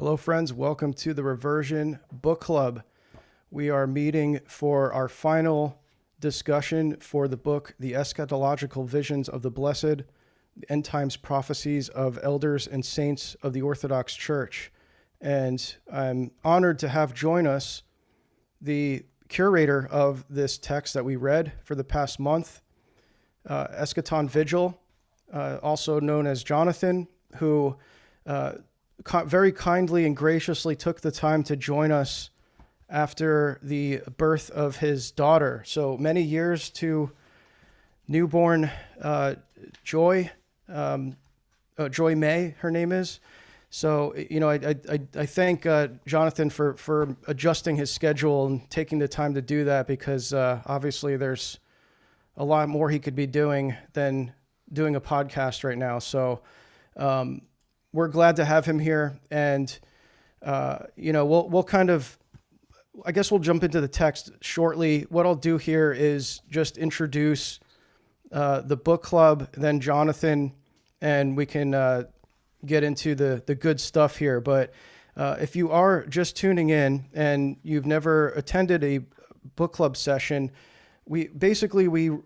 Hello, friends. Welcome to the Reversion Book Club. We are meeting for our final discussion for the book, The Eschatological Visions of the Blessed, the End Times Prophecies of Elders and Saints of the Orthodox Church. And I'm honored to have join us the curator of this text that we read for the past month, Eschaton Vigil, also known as Jonathan, who very kindly and graciously took the time to join us after the birth of his daughter. So many years to newborn Joy, Joy May, her name is. So, I thank Jonathan for adjusting his schedule and taking the time to do that, because obviously there's a lot more he could be doing than doing a podcast right now. So we're glad to have him here. And, we'll kind of, I guess we'll jump into the text shortly. What I'll do here is just introduce the book club, then Jonathan, and we can get into the good stuff here. But if you are just tuning in and you've never attended a book club session, we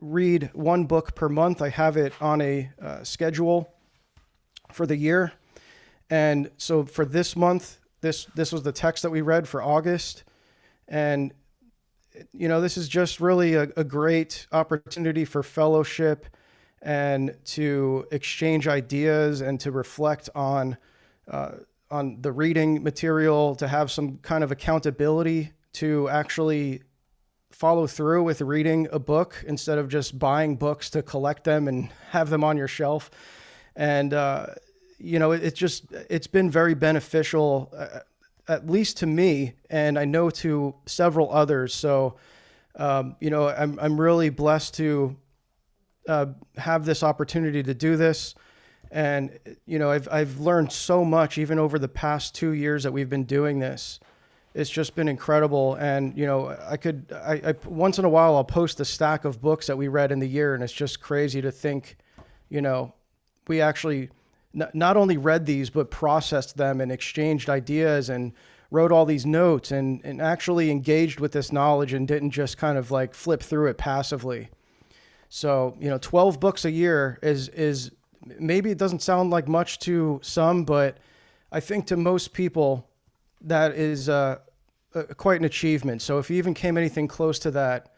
read one book per month. I have it on a schedule for the year. And so for this month, this was the text that we read for August. And, this is just really a great opportunity for fellowship and to exchange ideas and to reflect on the reading material, to have some kind of accountability to actually follow through with reading a book instead of just buying books to collect them and have them on your shelf. And, it's been very beneficial, at least to me, and I know to several others. So, I'm really blessed to have this opportunity to do this. And, I've learned so much even over the past 2 years that we've been doing this. It's just been incredible. And, I once in a while, I'll post a stack of books that we read in the year. And it's just crazy to think, we actually not only read these, but processed them and exchanged ideas and wrote all these notes and actually engaged with this knowledge and didn't just kind of like flip through it passively. So, 12 books a year is maybe it doesn't sound like much to some, but I think to most people that is quite an achievement. So if you even came anything close to that,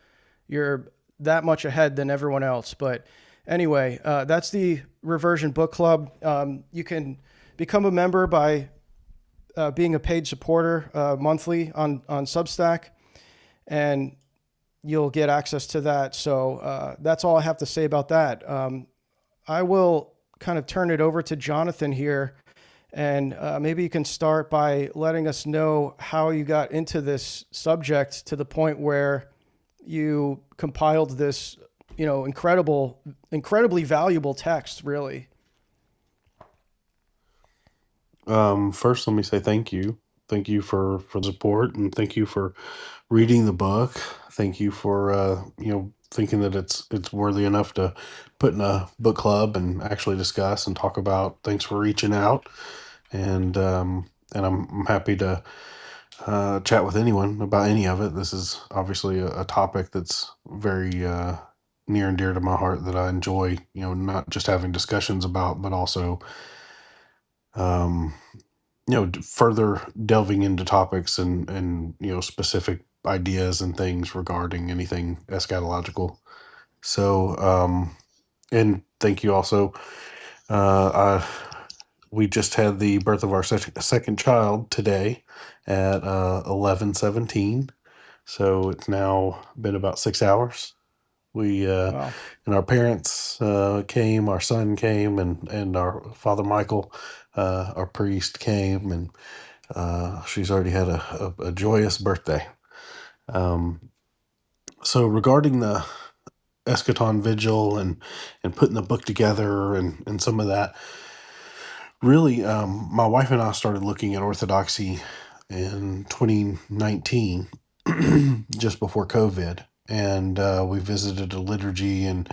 you're that much ahead than everyone else. But anyway, that's the Reversion Book Club. You can become a member by being a paid supporter monthly on Substack, and you'll get access to that. So that's all I have to say about that. I will kind of turn it over to Jonathan here, and maybe you can start by letting us know how you got into this subject to the point where you compiled this, incredibly valuable text, really. First, let me say thank you. Thank you for the support, and thank you for reading the book. Thank you for thinking that it's worthy enough to put in a book club and actually discuss and talk about. Thanks for reaching out, and I'm happy to chat with anyone about any of it. This is obviously a topic that's very near and dear to my heart, that I enjoy, not just having discussions about, but also um, further delving into topics and specific ideas and things regarding anything eschatological. So, and thank you also. I We just had the birth of our second child today at 11:17. So it's now been about 6 hours. We Wow. and our parents came, our son came, and our Father Michael, our priest, came, and she's already had a joyous birthday. Um, so regarding the Eschaton Vigil and putting the book together and some of that, really, my wife and I started looking at Orthodoxy in 2019, just before COVID, and we visited a liturgy, and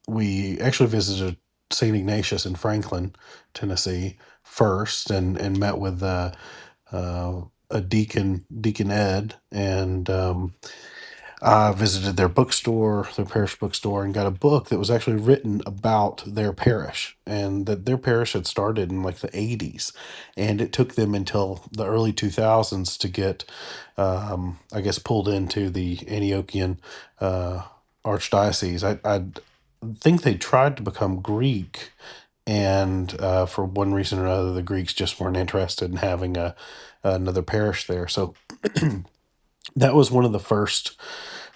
we actually visited St. Ignatius in Franklin, Tennessee, first, and met with a Deacon Ed, and I visited their bookstore, their parish bookstore, and got a book that was actually written about their parish, and that their parish had started in like the 80s, and it took them until the early 2000s to get, I guess, pulled into the Antiochian archdiocese. I think they tried to become Greek, and for one reason or another, the Greeks just weren't interested in having another parish there. So that was one of the first,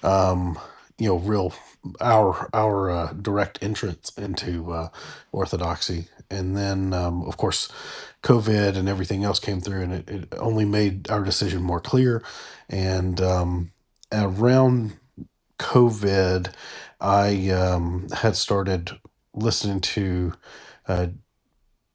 um, real our direct entrance into orthodoxy. And then, of course, COVID and everything else came through, and it only made our decision more clear. And around COVID, I had started listening to uh,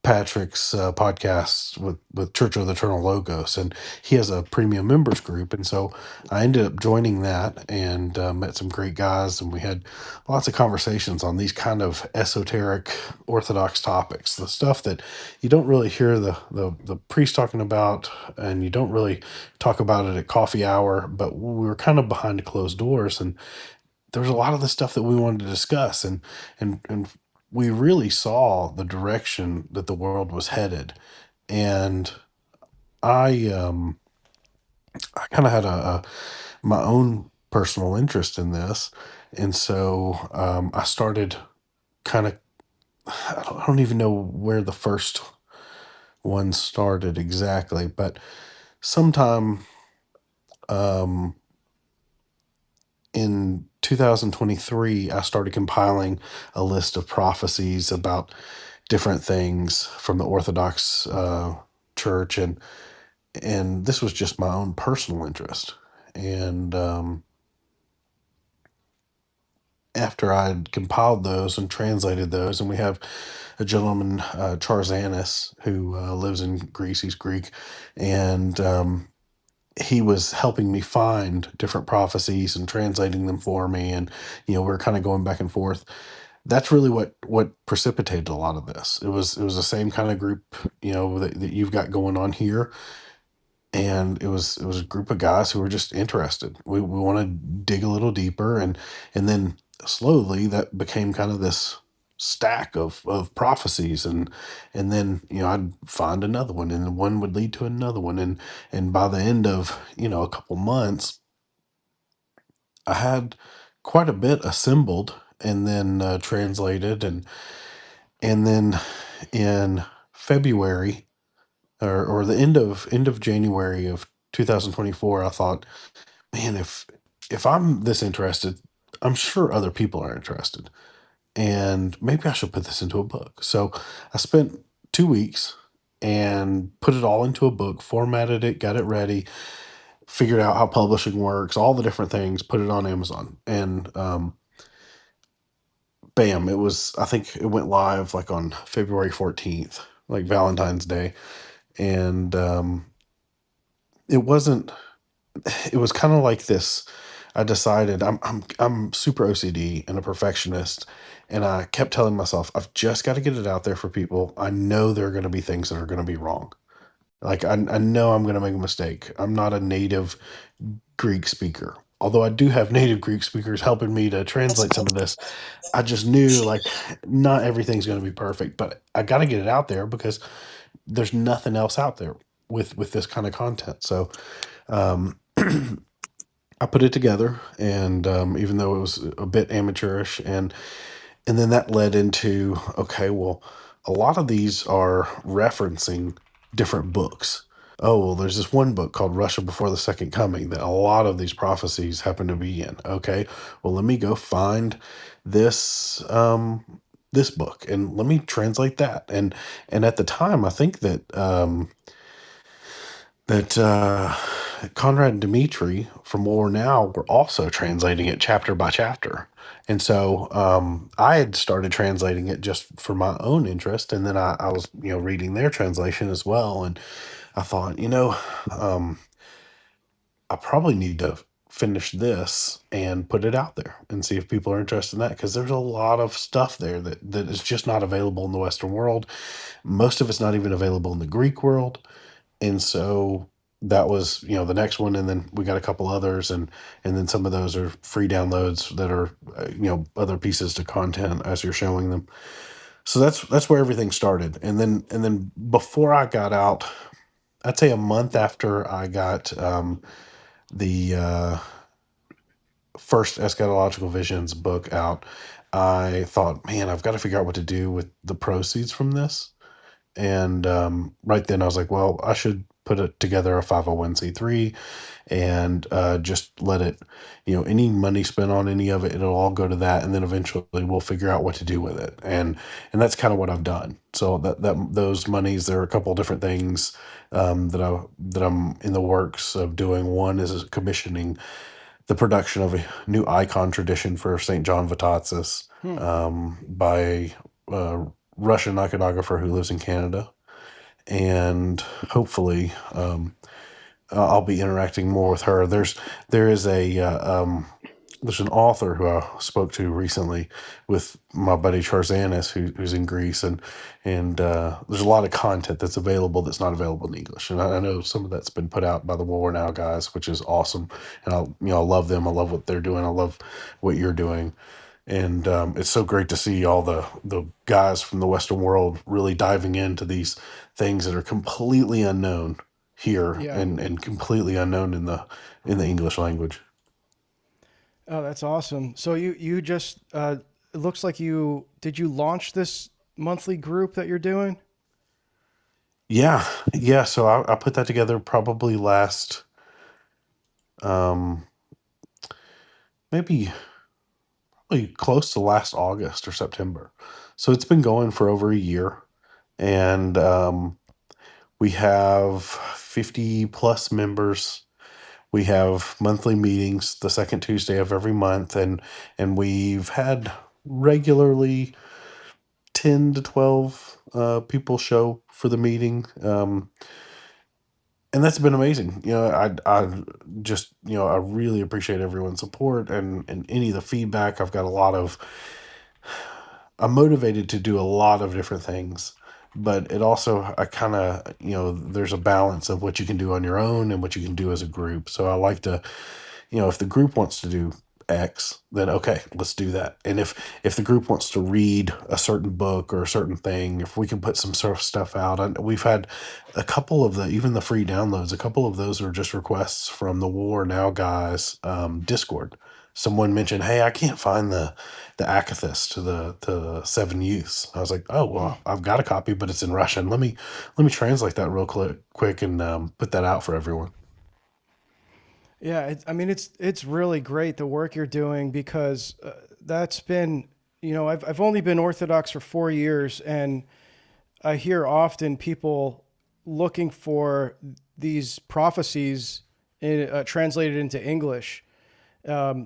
Patrick's podcast with Church of the Eternal Logos, and he has a premium members group, and so I ended up joining that, and met some great guys, and we had lots of conversations on these kind of esoteric Orthodox topics, the stuff that you don't really hear the priest talking about, and you don't really talk about it at coffee hour, but we were kind of behind closed doors, and there was a lot of the stuff that we wanted to discuss, and we really saw the direction that the world was headed. And I I kind of had my own personal interest in this, and so I started kind of, I don't even know where the first one started exactly, but sometime um, in 2023, I started compiling a list of prophecies about different things from the Orthodox Church, and this was just my own personal interest. And after I'd compiled those and translated those, and we have a gentleman, Charzanis, who lives in Greece. He's Greek, and he was helping me find different prophecies and translating them for me, and we are kind of going back and forth. That's really what precipitated a lot of this. It was the same kind of group, that you've got going on here, and it was a group of guys who were just interested. We want to dig a little deeper, and then slowly that became kind of this stack of prophecies, and then I'd find another one, and then one would lead to another one, and by the end of a couple months, I had quite a bit assembled, and then translated, and then in February, or the end of January of 2024, I thought, man, if I'm this interested, I'm sure other people are interested, and maybe I should put this into a book. So I spent 2 weeks and put it all into a book, formatted it, got it ready, figured out how publishing works, all the different things, put it on Amazon, and bam, it was, I think it went live like on February 14th, like Valentine's Day. And it wasn't, it was kind of like this. I decided I'm super OCD and a perfectionist, and I kept telling myself, I've just got to get it out there for people. I know there are going to be things that are going to be wrong. Like I know I'm going to make a mistake. I'm not a native Greek speaker. Although I do have native Greek speakers helping me to translate some of this, I just knew, like, not everything's going to be perfect, but I got to get it out there because there's nothing else out there with this kind of content. So um, I put it together, and even though it was a bit amateurish, and then that led into, okay, well, a lot of these are referencing different books. Oh, well, there's this one book called Russia Before the Second Coming that a lot of these prophecies happen to be in. Okay, well, let me go find this this book, and let me translate that. And at the time, I think that Conrad and Dmitri from War Now were also translating it chapter by chapter. And so I had started translating it just for my own interest, and then I was reading their translation as well, and I thought, I probably need to finish this and put it out there and see if people are interested in that, because there's a lot of stuff there that is just not available in the Western world. Most of it's not even available in the Greek world. And so that was, the next one, and then we got a couple others, and then some of those are free downloads that are, other pieces to content as you're showing them. So that's where everything started. And then before I got out, I'd say a month after I got the first Eschatological Visions book out, I thought, man, I've got to figure out what to do with the proceeds from this. And right then I was like, well, I should put it together a 501c3 and just let it, any money spent on any of it, it'll all go to that. And then eventually we'll figure out what to do with it. And that's kind of what I've done. So those monies, there are a couple of different things that I'm in the works of doing. One is commissioning the production of a new icon tradition for St. John Vitatsis Hmm. by a Russian iconographer who lives in Canada. And hopefully, I'll be interacting more with her. There is there's an author who I spoke to recently with my buddy Charzanis, who's in Greece, and there's a lot of content that's available that's not available in English, and I know some of that's been put out by the War Now guys, which is awesome, and I love them. I love what they're doing. I love what you're doing. And it's so great to see all the guys from the Western world really diving into these things that are completely unknown here Yeah. and completely unknown in the English language. Oh, that's awesome. So you just it looks like you launch this monthly group that you're doing? Yeah, yeah. So I put that together probably last um, maybe probably close to last August or September. So it's been going for over a year, and we have 50 plus members. We have monthly meetings the second Tuesday of every month, and we've had regularly 10 to 12 people show for the meeting. And that's been amazing. I just, I really appreciate everyone's support and any of the feedback. I'm motivated to do a lot of different things, but it also, I kind of, there's a balance of what you can do on your own and what you can do as a group. So I like to, if the group wants to do X, then okay, let's do that. And if the group wants to read a certain book or a certain thing, if we can put some sort of stuff out, and we've had a couple of even the free downloads, a couple of those are just requests from the War Now guys Discord. Someone mentioned, hey, I can't find the Akathist to the seven youths. I was like, oh Hmm. well, I've got a copy, but it's in Russian. Let me translate that real quick and put that out for everyone. Yeah, I mean it's really great the work you're doing because that's been, I've only been Orthodox for 4 years, and I hear often people looking for these prophecies translated into English,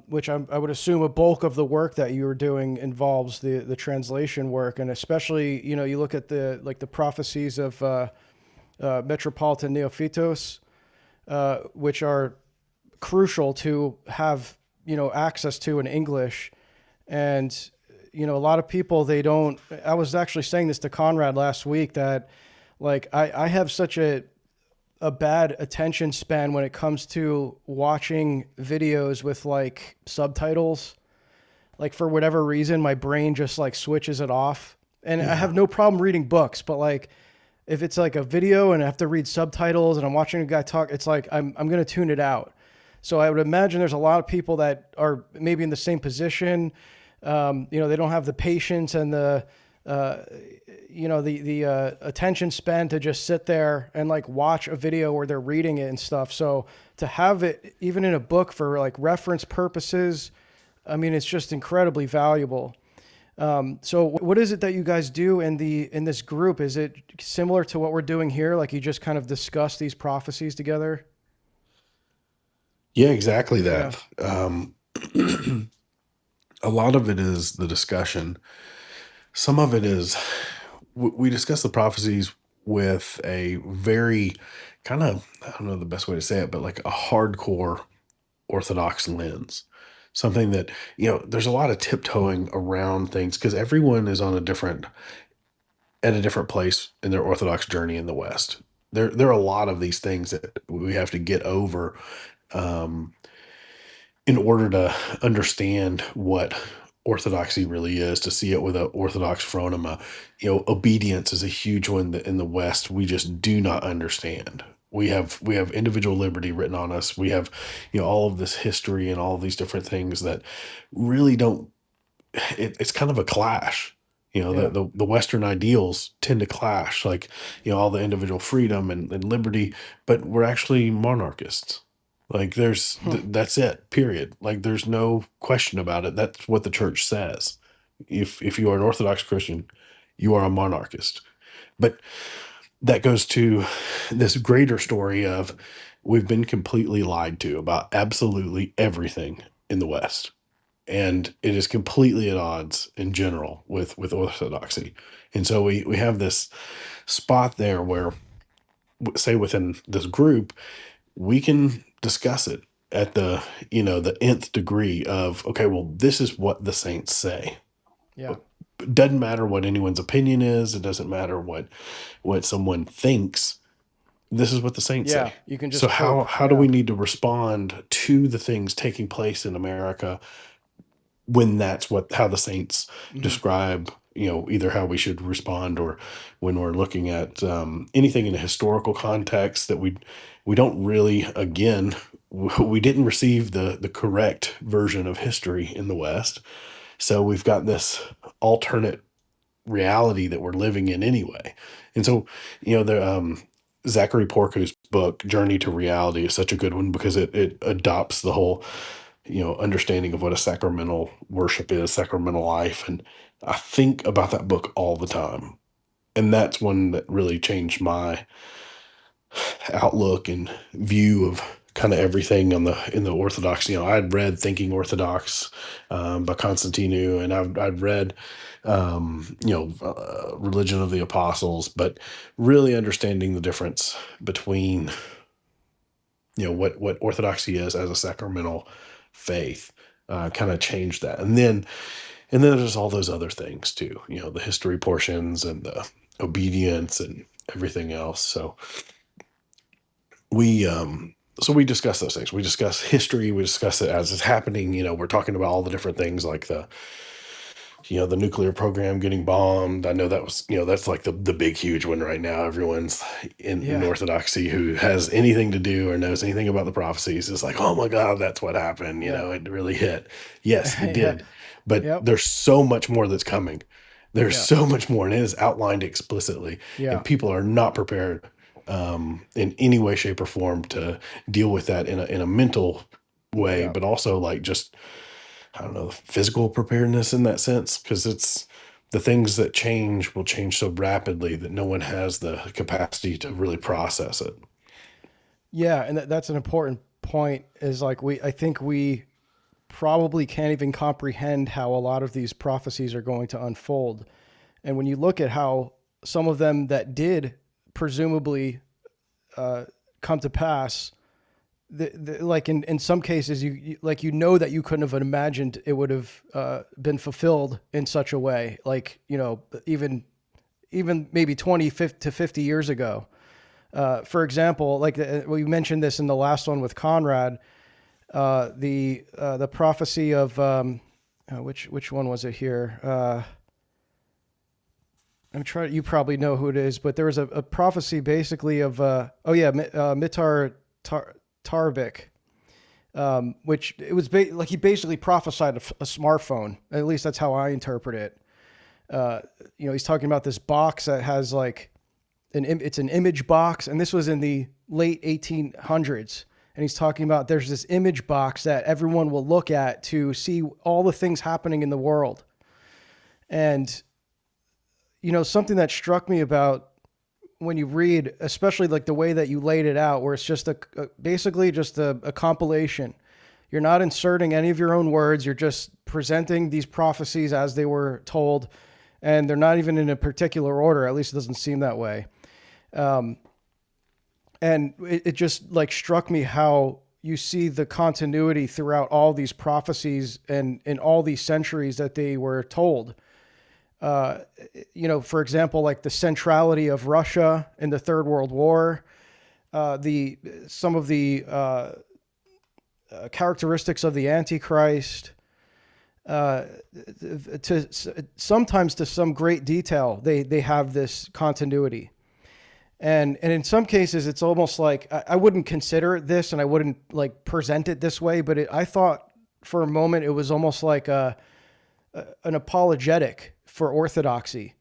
which I would assume a bulk of the work that you are doing involves the translation work, and especially you look at the prophecies of Metropolitan Neophytos, which are crucial to have access to in English. And a lot of people, they don't. I was actually saying this to Conrad last week that like I have such a bad attention span when it comes to watching videos with like subtitles. Like for whatever reason my brain just like switches it off, and I Yeah. have no problem reading books, but like if it's like a video and I have to read subtitles and I'm watching a guy talk, it's like I'm going to tune it out. So I would imagine there's a lot of people that are maybe in the same position. They don't have the patience and uh, the attention span to just sit there and like watch a video where they're reading it and stuff. So to have it even in a book for like reference purposes, I mean, it's just incredibly valuable. So what is it that you guys do in this group? Is it similar to what we're doing here? Like you just kind of discuss these prophecies together? Yeah, exactly Yeah. that. A lot of it is the discussion. Some of it is we discuss the prophecies with a very kind of, I don't know the best way to say it, but like a hardcore. Orthodox lens. Something that, there's a lot of tiptoeing around things because everyone is at a different place in their Orthodox journey in the West. There are a lot of these things that we have to get over um, in order to understand what orthodoxy really is, to see it with an Orthodox phronema. Obedience is a huge one that in the West we just do not understand. We have individual liberty written on us. We have, all of this history and all of these different things that really don't. It's kind of a clash. Yeah. The Western ideals tend to clash, like all the individual freedom and liberty, but we're actually monarchists. Like that's it, period. Like there's no question about it. That's what the church says. If you are an Orthodox Christian, you are a monarchist. But that goes to this greater story of we've been completely lied to about absolutely everything in the West. And it is completely at odds in general with orthodoxy. And so we have this spot there where, say, within this group, we can discuss it at the nth degree of, okay, well, this is what the saints say. Yeah. It doesn't matter what anyone's opinion is. It doesn't matter what someone thinks. This is what the saints Yeah. say. You can So just hope. how do Yeah. we need to respond to the things taking place in America when that's how the saints Hmm. describe, either how we should respond, or when we're looking at anything in a historical context that we don't really, again, we didn't receive the correct version of history in the West. So we've got this alternate reality that we're living in anyway. And so, the Zachary Porco's book, Journey to Reality, is such a good one because it adopts the whole, understanding of what a sacramental worship is, sacramental life. And I think about that book all the time. And that's one that really changed my outlook and view of kind of everything in the Orthodox. I'd read Thinking Orthodox by Constantinu, and I'd read Religion of the Apostles, but really understanding the difference between what Orthodoxy is as a sacramental faith kind of changed that. And then there's all those other things too, the history portions and the obedience and everything else. We discuss those things. We discuss history. We discuss it as it's happening. We're talking about all the different things like the nuclear program getting bombed. I know that was, that's like the big, huge one right now. Everyone's in Yeah. Orthodoxy who has anything to do or knows anything about the prophecies is like, oh my God, that's what happened. Yeah. It really hit. Yes, it Yeah. did. But Yep. there's so much more that's coming. There's Yeah. so much more, and it is outlined explicitly, Yeah. and people are not prepared in any way, shape, or form to deal with that in a mental way, Yeah. but also like just, I don't know, physical preparedness in that sense, because it's the things that change will change so rapidly that no one has the capacity to really process it. Yeah. And that's an important point is like I think we probably can't even comprehend how a lot of these prophecies are going to unfold. And when you look at how some of them that did presumably come to pass, like in some cases, like that you couldn't have imagined it would have been fulfilled in such a way, like even maybe 20 to 50 years ago. For example, like we mentioned this in the last one with Conrad, the prophecy of which one was it here? I'm trying. You probably know who it is, but there was a prophecy basically of Mitar Tarbik, which it was like he basically prophesied a smartphone. At least that's how I interpret it. He's talking about this box that has like it's an image box, and this was in the late 1800s. And he's talking about there's this image box that everyone will look at to see all the things happening in the world. And something that struck me about when you read, especially like the way that you laid it out, where it's just basically just a compilation. You're not inserting any of your own words. You're just presenting these prophecies as they were told, and they're not even in a particular order. At least it doesn't seem that way. And it just like struck me how you see the continuity throughout all these prophecies and in all these centuries that they were told. For example, like the centrality of Russia in the Third World War, some of the characteristics of the Antichrist, sometimes to some great detail, they have this continuity. And in some cases, it's almost like I wouldn't consider it this, and I wouldn't like present it this way, but I thought for a moment it was almost like an apologetic for orthodoxy,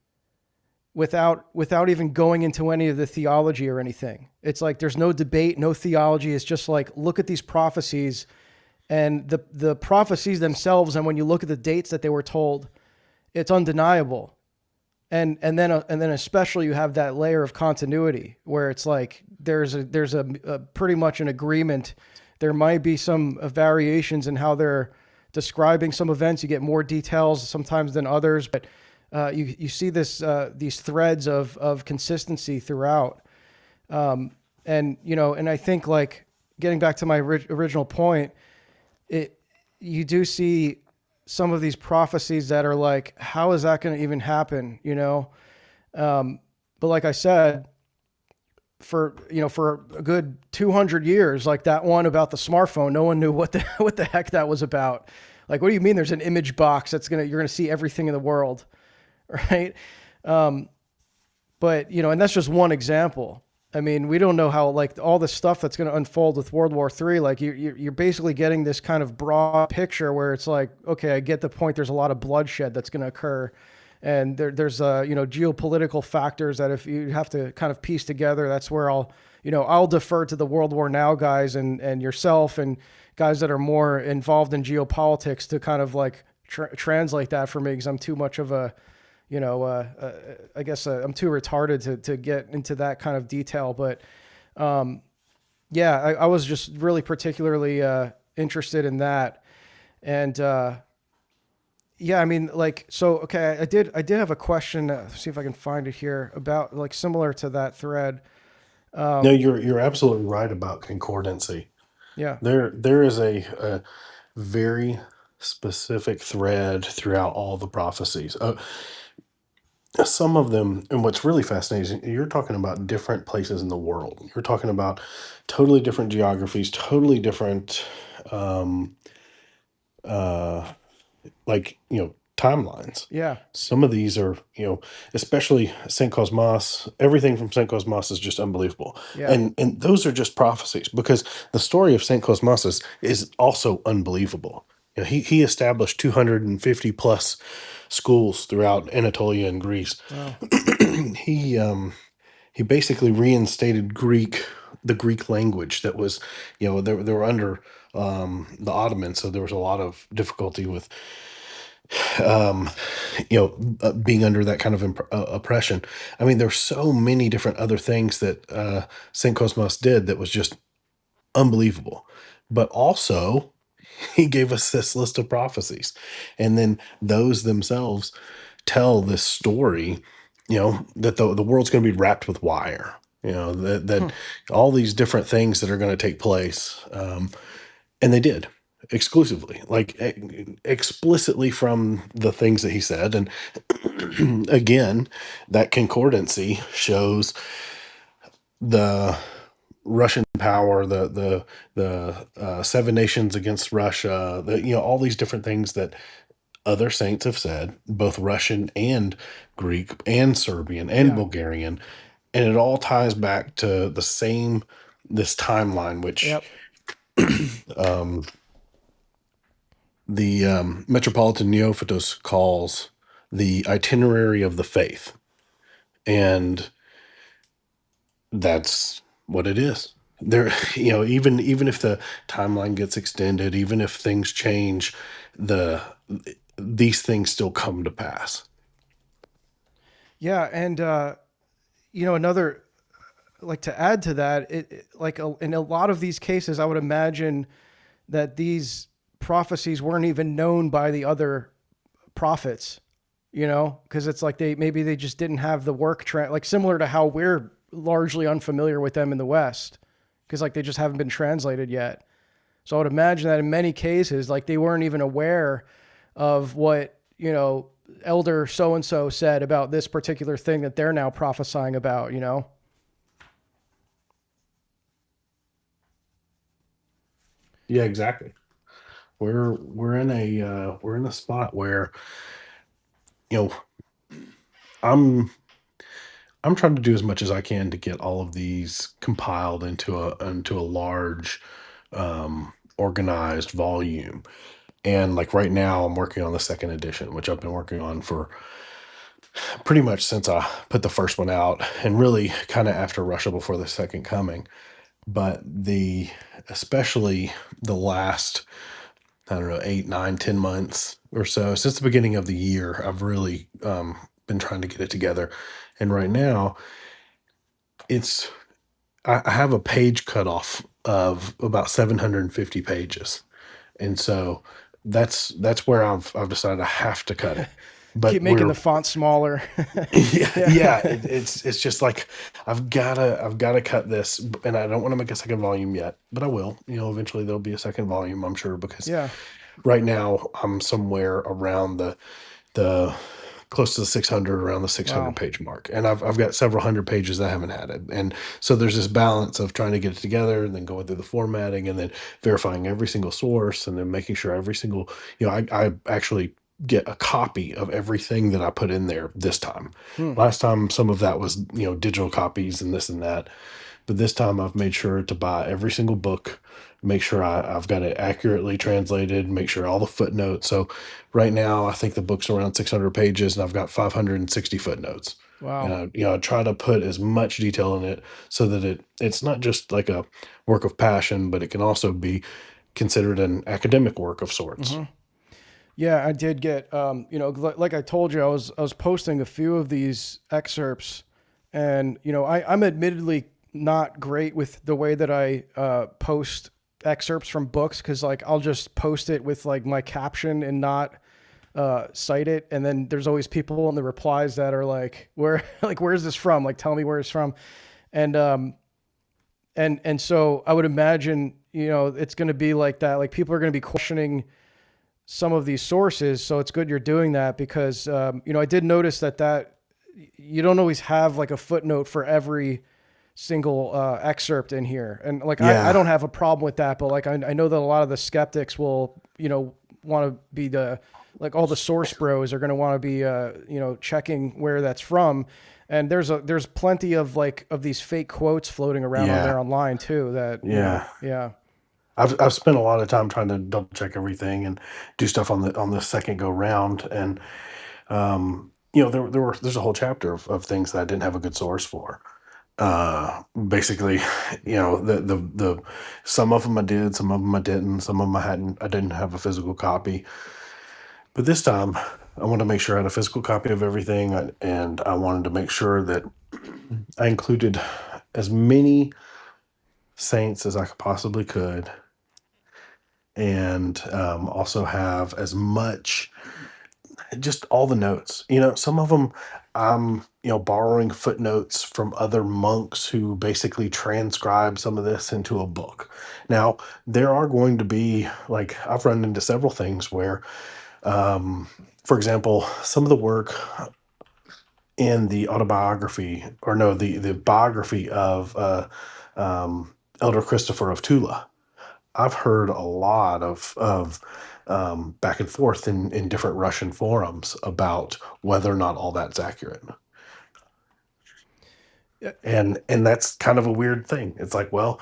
without even going into any of the theology or anything. It's like there's no debate, no theology. It's just like, look at these prophecies, and the prophecies themselves, and when you look at the dates that they were told, it's undeniable. And then especially you have that layer of continuity where it's like there's a pretty much an agreement. There might be some variations in how they're describing some events. You get more details sometimes than others, but you see these threads of consistency throughout. And I think, like, getting back to my original point, you do see some of these prophecies that are like, how is that going to even happen? But like I said, for a good 200 years, like that one about the smartphone, no one knew what the heck that was about. Like, what do you mean there's an image box you're going to see everything in the world, right? But, and that's just one example. I mean, we don't know how, like, all the stuff that's going to unfold with World War III, like you're basically getting this kind of broad picture where it's like, okay, I get the point. There's a lot of bloodshed that's going to occur. And there's geopolitical factors that if you have to kind of piece together, that's where I'll defer to the World War Now guys and yourself and guys that are more involved in geopolitics to kind of like translate that for me, because I'm too much of a, I guess I'm too retarded to get into that kind of detail. But I was just really particularly interested in that. And I mean, like, so, okay, I did have a question. Let's see if I can find it here about, like, similar to that thread. No, you're absolutely right about concordancy. Yeah. There is a very specific thread throughout all the prophecies. Some of them, and what's really fascinating, you're talking about different places in the world. You're talking about totally different geographies, totally different, uh, timelines. Yeah. Some of these are, especially St. Cosmas, everything from St. Cosmas is just unbelievable. Yeah. And those are just prophecies, because the story of St. Cosmas is also unbelievable. He established 250 plus schools throughout Anatolia and Greece. Wow. He basically reinstated the Greek language that was, they were under the Ottomans, so there was a lot of difficulty with being under that kind of oppression. I mean, there's so many different other things that St. Cosmas did that was just unbelievable. But also, he gave us this list of prophecies. And then those themselves tell this story, that the world's going to be wrapped with wire, that all these different things that are going to take place. And they did exclusively, like explicitly from the things that he said. And again, that concordancy shows the Russian power, the seven nations against Russia, all these different things that other saints have said, both Russian and Greek and Serbian and Yeah. Bulgarian, and it all ties back to this timeline, which Yep. the Metropolitan Neophytos calls the itinerary of the faith. And that's what it is. There, even if the timeline gets extended, even if things change, these things still come to pass. Yeah. And, another, like, to add to that, in a lot of these cases, I would imagine that these prophecies weren't even known by the other prophets, because it's like maybe they just didn't have the work like similar to how we're largely unfamiliar with them in the West, because like they just haven't been translated yet. So I would imagine that in many cases, like they weren't even aware of what, elder so and so said about this particular thing that they're now prophesying about. Yeah, exactly. We're in a spot where, you know, I'm I'm trying to do as much as I can to get all of these compiled into a large, organized volume. And like right now, I'm working on the second edition, which I've been working on for pretty much since I put the first one out, and really kind of after Russia before the second coming. But especially the last, I don't know, 8, 9, 10 months or so since the beginning of the year, I've really been trying to get it together. And right now, it's I have a page cutoff of about 750 pages, and so that's where I've decided I have to cut it. Keep But making we're the font smaller. yeah, yeah, Yeah. it's just like I've gotta cut this, and I don't want to make a second volume yet, but I will. Eventually there'll be a second volume, I'm sure, because Yeah. right now I'm somewhere around the close to the 600, around the 600 Wow. page mark, and I've got several hundred pages that I haven't added, and so there's this balance of trying to get it together and then going through the formatting and then verifying every single source and then making sure every single, I actually get a copy of everything that I put in there this time. Hmm. Last time some of that was, digital copies and this and that, but this time I've made sure to buy every single book, make sure I've got it accurately translated, make sure all the footnotes. So right now, I think the book's around 600 pages and I've got 560 footnotes. And Wow. I try to put as much detail in it so that it's not just like a work of passion, but it can also be considered an academic work of sorts. Hmm. Yeah, I did get, like I told you, I was posting a few of these excerpts, and I'm admittedly not great with the way that I post excerpts from books because like I'll just post it with like my caption and not cite it, and then there's always people in the replies that are like, "Where, like, where's this from? Like, tell me where it's from," and so I would imagine it's going to be like that. Like people are going to be questioning some of these sources. So it's good you're doing that because, I did notice that you don't always have like a footnote for every single excerpt in here. And like, I Yeah. don't have a problem with that, but like, I know that a lot of the skeptics will, want to be like all the source bros are going to want to be, checking where that's from. And there's plenty of like, of these fake quotes floating around on Yeah. there online too, that, Yeah. yeah. I've spent a lot of time trying to double check everything and do stuff on the second go round, and there's a whole chapter of things that I didn't have a good source for. Basically, the some of them I did, some of them I didn't, some of them I didn't have a physical copy. But this time, I wanted to make sure I had a physical copy of everything, and I wanted to make sure that I included as many saints as I possibly could, and also have as much, just all the notes. Some of them I'm, borrowing footnotes from other monks who basically transcribe some of this into a book. Now, there are going to be, like, I've run into several things where, um, for example, some of the work in the autobiography, or no, the biography of Elder Christopher of Tula. I've heard a lot of back and forth in different Russian forums about whether or not all that's accurate, Yeah. and that's kind of a weird thing. It's like, well,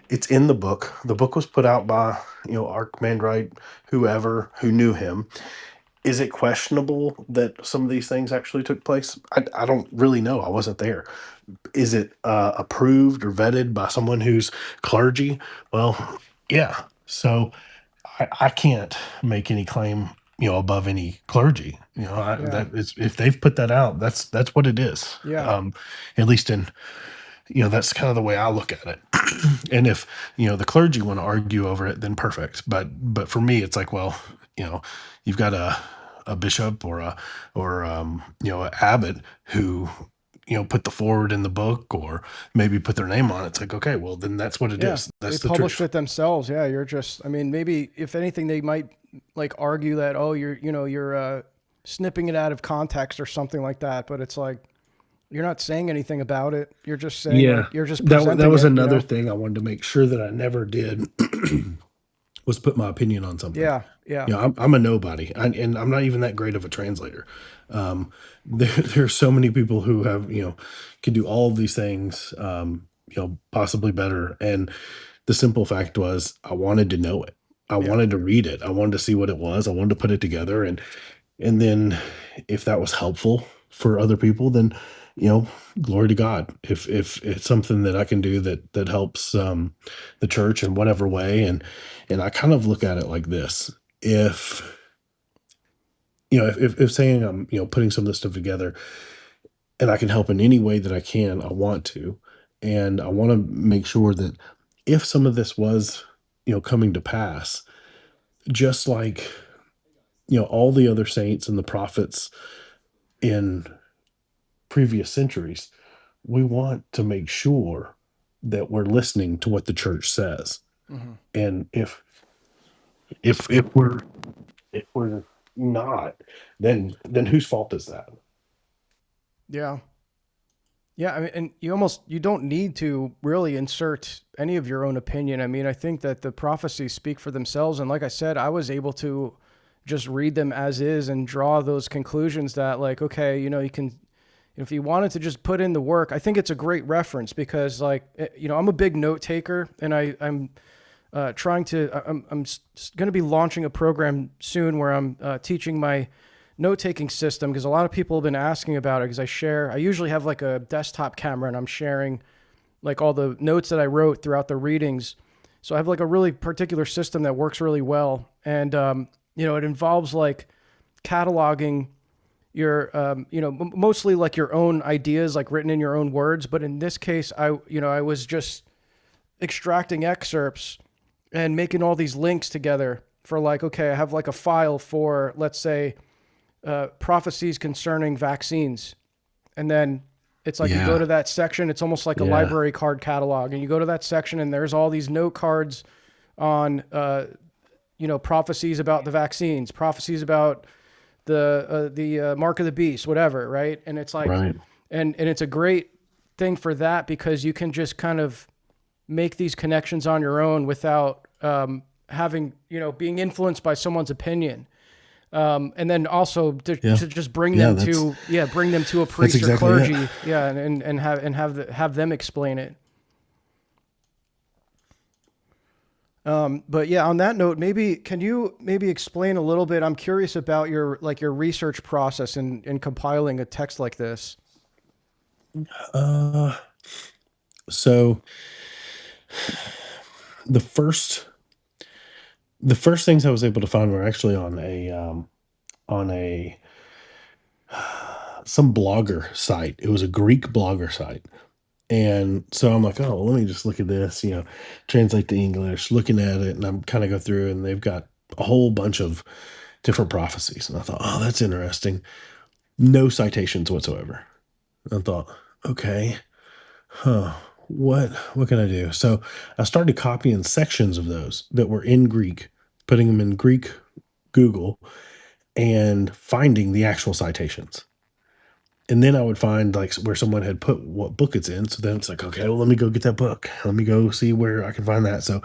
it's in the book. The book was put out by Archimandrite, whoever who knew him. Is it questionable that some of these things actually took place? I don't really know. I wasn't there. Is it approved or vetted by someone who's clergy? Well, yeah. So I can't make any claim, above any clergy. Yeah. That is, if they've put that out, that's what it is. Yeah. At least in, that's kind of the way I look at it. And if the clergy want to argue over it, then perfect. But for me, it's like, well, you know, you've got a bishop or a abbot who put the forward in the book or maybe put their name on it. It's like, okay, well then that's what it Yeah, is. they That's the published truth. it themselves. Yeah, you're just. I mean, maybe if anything, they might like argue that you're snipping it out of context or something like that. But it's like you're not saying anything about it. You're just saying Yeah, like you're just that presenting was it. another thing I wanted to make sure that I never did was put my opinion on something. Yeah, yeah, I'm a nobody, and I'm not even that great of a translator. There are so many people who have can do all of these things, possibly better. And the simple fact was, I wanted to know it. I yeah, wanted to read it. I wanted to see what it was. I wanted to put it together, and then if that was helpful for other people, then glory to God. If it's something that I can do that helps the church in whatever way, and I kind of look at it like this: if if saying I'm putting some of this stuff together, and I can help in any way that I can, I want to, and I want to make sure that if some of this was coming to pass, just like all the other saints and the prophets in previous centuries, we want to make sure that we're listening to what the church says. hmm And if we're not, then whose fault is that? yeah, yeah. I mean, and you don't need to really insert any of your own opinion. I mean, I think that the prophecies speak for themselves, and like I said, I was able to just read them as is and draw those conclusions that like okay, you can if you wanted to just put in the work. I think it's a great reference because like I'm a big note taker and I'm trying to I'm going to be launching a program soon where I'm teaching my note taking system because a lot of people have been asking about it because I usually have like a desktop camera and I'm sharing like all the notes that I wrote throughout the readings. So I have like a really particular system that works really well. And, it involves like cataloging your, mostly like your own ideas, like written in your own words. But in this case, I was just extracting excerpts and making all these links together for like, okay, I have like a file for, let's say, prophecies concerning vaccines. And then it's like you go Yeah, to that section, it's almost like a yeah, library card catalog. And you go to that section and there's all these note cards on, prophecies about the vaccines, prophecies about the mark of the beast, whatever, right? And it's like, right. and it's a great thing for that because you can just kind of make these connections on your own without having being influenced by someone's opinion. And then also Yeah, to just bring yeah. them That's to bring them to a that's priest or exactly it. clergy, have them explain it. But yeah, on that note, maybe can you maybe explain a little bit? I'm curious about your research process in compiling a text like this. Uh, so the first the first things I was able to find were actually on a some blogger site. It was a Greek blogger site. And so I'm like, oh, well, let me just look at this, translate to English, looking at it, and I'm kind of go through, and they've got a whole bunch of different prophecies. And I thought, oh, that's interesting. No citations whatsoever. I thought, okay, huh, what can I do? So I started copying sections of those that were in Greek, putting them in Greek Google, and finding the actual citations. And then I would find like where someone had put what book it's in. So then it's like, okay, well, let me go get that book. Let me go see where I can find that. So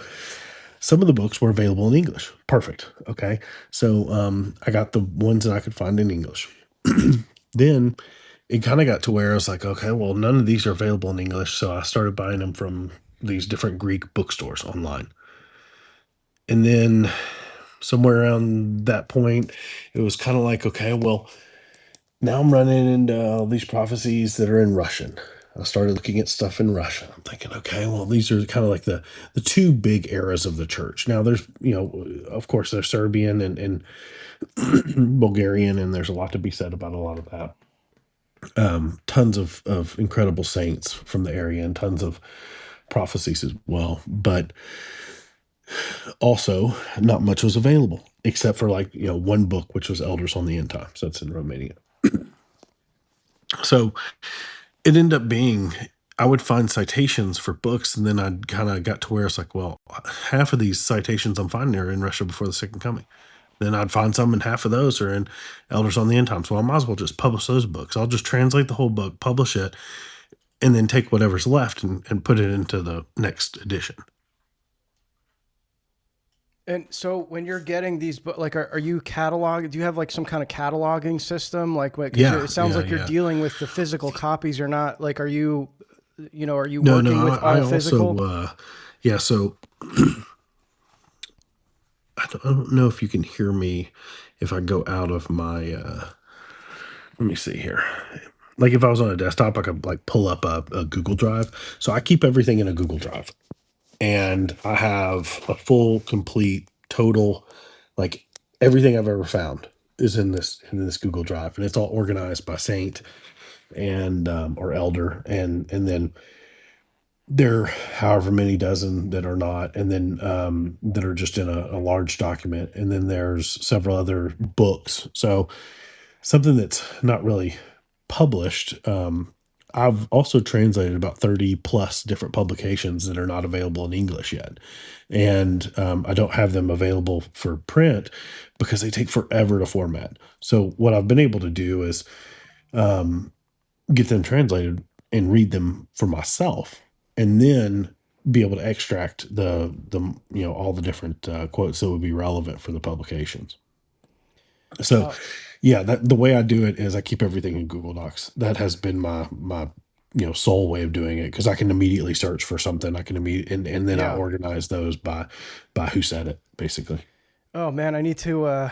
some of the books were available in English. Perfect. Okay. So I got the ones that I could find in English. Then it kind of got to where I was like, okay, well, none of these are available in English. So I started buying them from these different Greek bookstores online. And then somewhere around that point, it was kind of like, okay, well, now I'm running into all these prophecies that are in Russian. I started looking at stuff in Russian. I'm thinking, okay, well, these are kind of like the two big eras of the church. Now, there's, of course, there's Serbian and Bulgarian, and there's a lot to be said about a lot of that. Tons of incredible saints from the area and tons of prophecies as well. But also, not much was available except for like, one book, which was Elders on the End Times. That's in Romania. So it ended up being, I would find citations for books, and then I kind of got to where it's like, well, half of these citations I'm finding are in Russia before the second coming. Then I'd find some, and half of those are in Elders on the End Times. Well, I might as well just publish those books. I'll just translate the whole book, publish it, and then take whatever's left and put it into the next edition. And so when you're getting these, like, are you catalog? Do you have like some kind of cataloging system? Like, because Yeah, it sounds yeah, like you're yeah. dealing with the physical copies. You're not like, are you, are you No, no, working with I all also, physical? yeah, so I don't know if you can hear me if I go out of my, let me see here. Like if I was on a desktop, I could like pull up a Google Drive. So I keep everything in a Google Drive, and I have a full, complete, total, like everything I've ever found is in this Google Drive, and it's all organized by saint and or elder, and then there are however many dozen that are not, and then that are just in a large document, and then there's several other books. So something that's not really published. I've also translated about 30 plus different publications that are not available in English yet. And I don't have them available for print because they take forever to format. So, what I've been able to do is get them translated and read them for myself, and then be able to extract the all the different quotes that would be relevant for the publications. So, Uh, yeah, that the way I do it is I keep everything in Google Docs. That has been my sole way of doing it, because I can immediately search for something. I can immediately, and then I yeah. organize those by who said it, basically. Oh man, I need to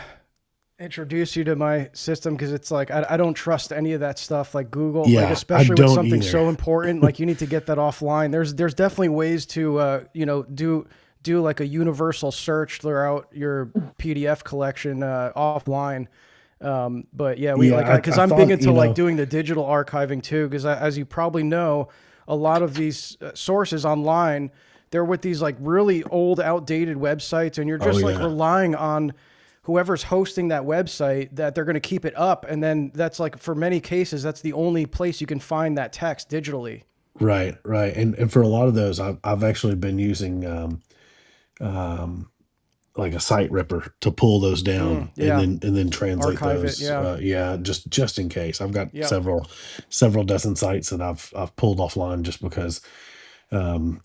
introduce you to my system because it's like I don't trust any of that stuff like Google, like Yeah, I especially with don't something either. so important. Like you need to get that offline. There's definitely ways to do like a universal search throughout your PDF collection offline. But yeah, we like Yeah, because I I'm big thought, into like doing the digital archiving too. Because as you probably know, a lot of these sources online, they're with these like really old, outdated websites, and you're oh just like yeah, relying on whoever's hosting that website that they're going to keep it up, and then that's like for many cases that's the only place you can find that text digitally. right, right. And for a lot of those, I've actually been using like a site ripper to pull those down, Yeah, and then translate archive it. those. Yeah. Yeah, just in case. I've got Yep. several dozen sites that I've pulled offline just because. I'm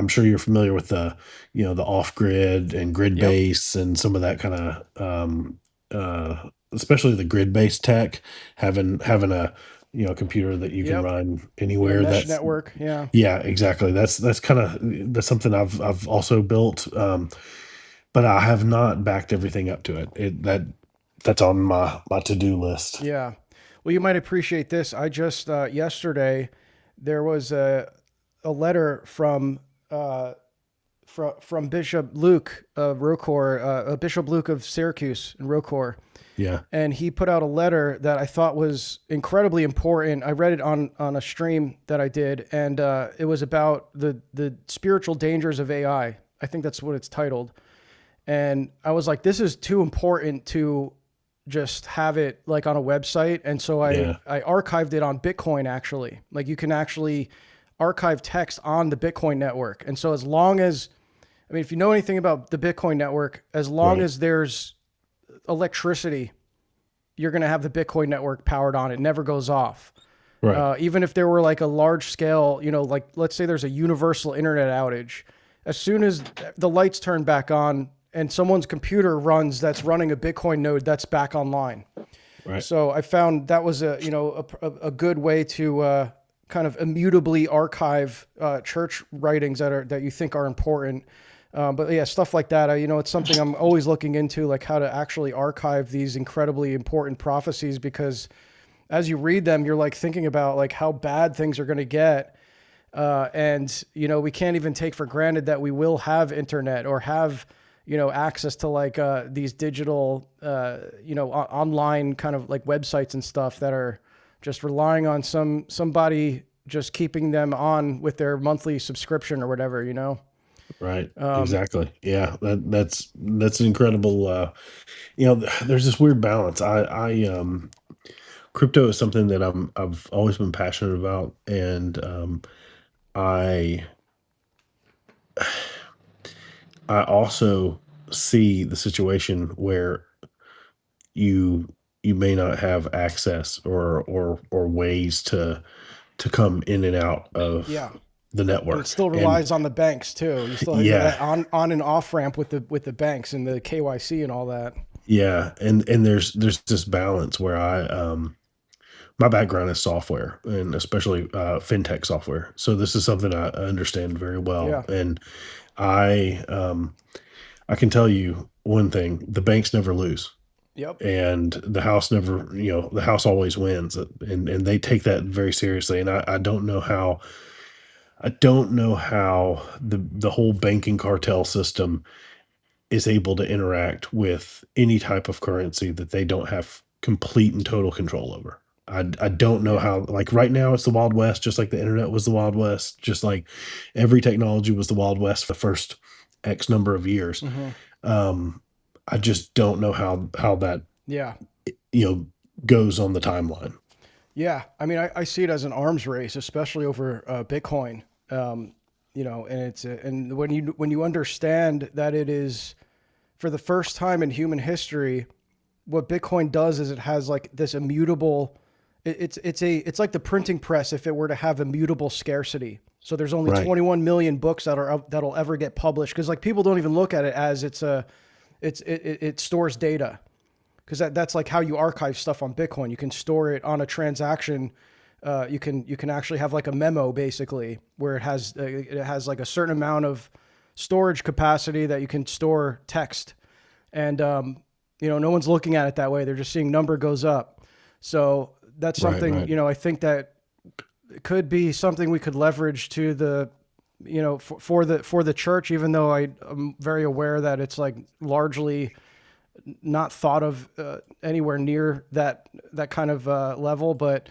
sure you're familiar with the the off grid and grid Yep. base and some of that kind of especially the grid based tech, having a computer that you can Yep. run Yeah. anywhere. Mesh That's network. Yeah. Yeah, exactly. That's kind of that's something I've also built, but I have not backed everything up to it. That's on my to do list. Yeah. Well, you might appreciate this. I just yesterday there was a letter from Bishop Luke of Rocor, Bishop Luke of Syracuse in Rocor, Yeah, and he put out a letter that I thought was incredibly important. I read it on a stream that I did, and it was about the spiritual dangers of AI. I think that's what it's titled. And I was like, this is too important to just have it like on a website. And so yeah, I archived it on Bitcoin actually. Like you can actually archive text on the Bitcoin network. And so as long as, I mean, if you know anything about the Bitcoin network, as long right, as there's electricity, you're going to have the Bitcoin network powered on. It never goes off. right, Even if there were like a large scale, like let's say there's a universal internet outage, as soon as the lights turn back on and someone's computer runs that's running a Bitcoin node, that's back online. right, So I found that was a good way to kind of immutably archive church writings that you think are important. But yeah, stuff like that. It's something I'm always looking into, like how to actually archive these incredibly important prophecies, because as you read them, you're like thinking about like how bad things are going to get. And we can't even take for granted that we will have internet or have, access to like these digital, online kind of like websites and stuff that are just relying on somebody just keeping them on with their monthly subscription or whatever. right. Exactly. Yeah, that's an incredible. There's this weird balance. I crypto is something that I've always been passionate about, and I I also see the situation where you you may not have access or ways to come in and out of Yeah. the And it network. still And relies on the banks too. You still get yeah, that on and off ramp with the banks and the KYC and all that. yeah, and there's this balance where my background is software, and especially fintech software. So this is something I understand very well, Yeah. and I I can tell you one thing: the banks never lose, Yep. and the house never, the house always wins, and they take that very seriously. And I don't know how the whole banking cartel system is able to interact with any type of currency that they don't have complete and total control over. I don't know Yeah. how, like right now it's the Wild West, just like the internet was the Wild West, just like every technology was the Wild West for the first X number of years. Hmm. Um, I just don't know how that, Yeah. you know, goes on the timeline. Yeah. I mean, I see it as an arms race, especially over Bitcoin. And it's and when you understand that it is for the first time in human history, what Bitcoin does is it has like this immutable. It's like the printing press if it were to have immutable scarcity. So there's only Right. 21 million books that'll ever get published because like people don't even look at it as it stores data because that's like how you archive stuff on Bitcoin. You can store it on a transaction. You can actually have like a memo basically where it has like a certain amount of storage capacity that you can store text, and no one's looking at it that way. They're just seeing number goes up. So that's Right. something Right. I think that it could be something we could leverage to the for the church, even though I'm very aware that it's like largely not thought of anywhere near that kind of level. But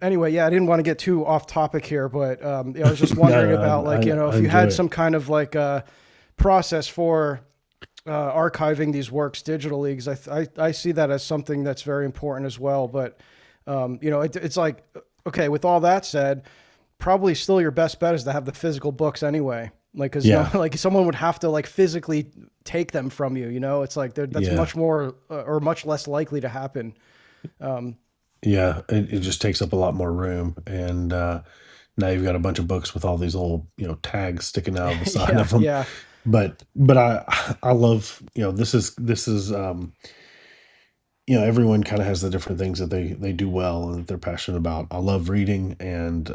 anyway, yeah, I didn't want to get too off topic here, but I was just No, wondering about no, like I if you enjoy had it. some kind of like process for archiving these works digitally, because I see that as something that's very important as well. But it's like, okay, with all that said, probably still your best bet is to have the physical books anyway. Like, cause no, Yeah. like someone would have to like physically take them from you. It's like that's Yeah. much more or much less likely to happen. Yeah. It just takes up a lot more room. And now you've got a bunch of books with all these little, tags sticking out of the side Yeah, of them. yeah, But I love, this is everyone kind of has the different things that they do well and that they're passionate about. I love reading, and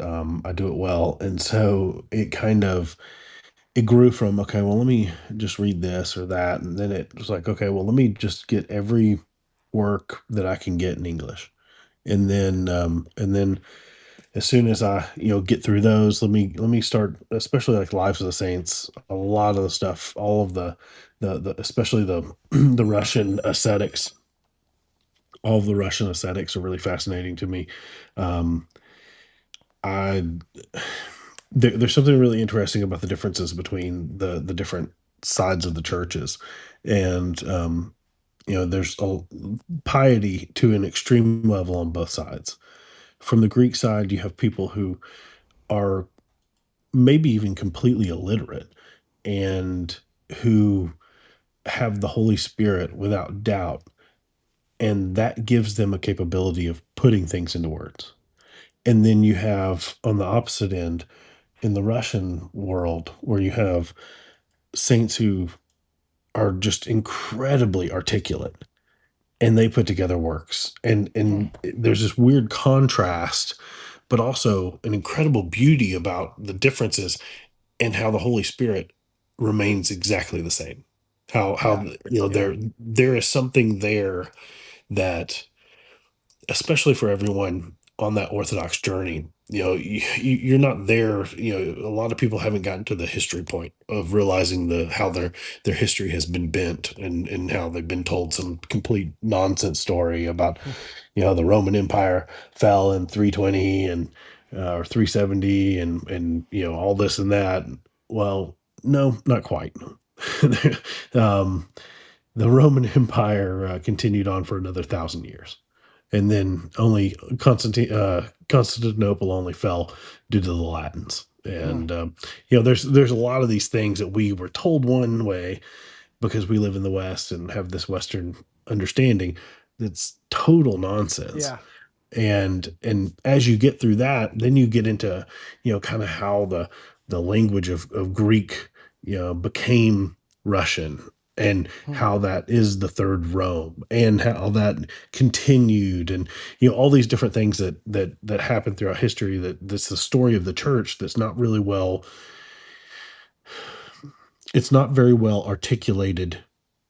I do it well. And so it grew from, okay, well, let me just read this or that. And then it was like, okay, well, let me just get every work that I can get in English. And then as soon as I, get through those, let me start, especially like Lives of the Saints, a lot of the stuff, all of the especially the the Russian ascetics, all of the Russian ascetics are really fascinating to me. Um, I there's something really interesting about the differences between the different sides of the churches, and there's a piety to an extreme level on both sides. From the Greek side, you have people who are maybe even completely illiterate and who have the Holy Spirit without doubt, and that gives them a capability of putting things into words. And then you have on the opposite end in the Russian world where you have saints who are just incredibly articulate, and they put together works, and there's this weird contrast, but also an incredible beauty about the differences, and how the Holy Spirit remains exactly the same. How yeah, yeah. there is something there that, especially for everyone on that Orthodox journey, you're not there. A lot of people haven't gotten to the history point of realizing how their history has been bent, and how they've been told some complete nonsense story about, the Roman Empire fell in 320 and or 370, and all this and that. Well, no, not quite. um, the Roman Empire continued on for another 1,000 years, and then only Constantinople only fell due to the Latins. Mm. And there's a lot of these things that we were told one way because we live in the West and have this Western understanding that's total nonsense. Yeah. And as you get through that, then you get into kind of how the language of Greek became Russian, and Mm. how that is the third Rome, and how that continued, and all these different things that happened throughout history, that's the story of the church that's not really well it's not very well articulated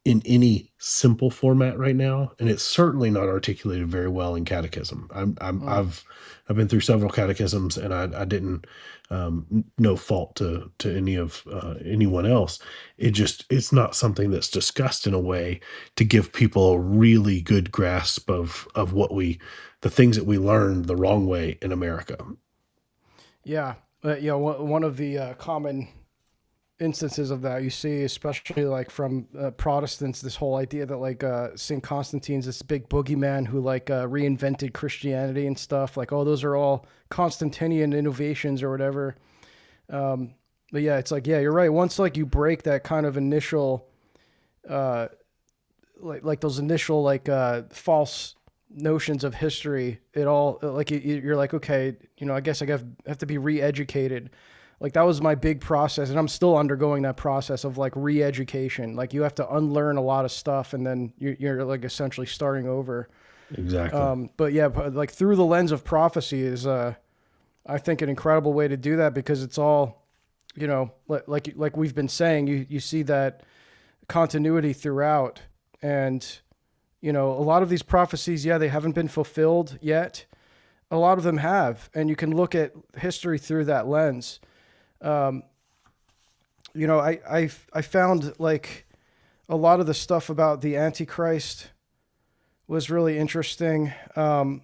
in any simple format right now, and it's certainly not articulated very well in catechism. Mm. I've been through several catechisms, and I didn't no fault to any of anyone else. It's not something that's discussed in a way to give people a really good grasp of the things that we learned the wrong way in America. Yeah. One of the common instances of that you see, especially like from Protestants, this whole idea that like Saint Constantine's this big boogeyman who like reinvented Christianity and stuff. Like, oh, those are all Constantinian innovations or whatever. But yeah, it's like, yeah, you're right. Once like you break that kind of initial, uh, like those initial like false notions of history, it all like you're like, okay, I guess have to be re-educated. Like that was my big process, and I'm still undergoing that process of like re-education. Like you have to unlearn a lot of stuff, and then you're like essentially starting over. Exactly. But yeah, like through the lens of prophecy is, I think, an incredible way to do that, because it's all, like we've been saying, you see that continuity throughout, and a lot of these prophecies, yeah, they haven't been fulfilled yet. A lot of them have, and you can look at history through that lens. Um, I found like a lot of the stuff about the Antichrist was really interesting. There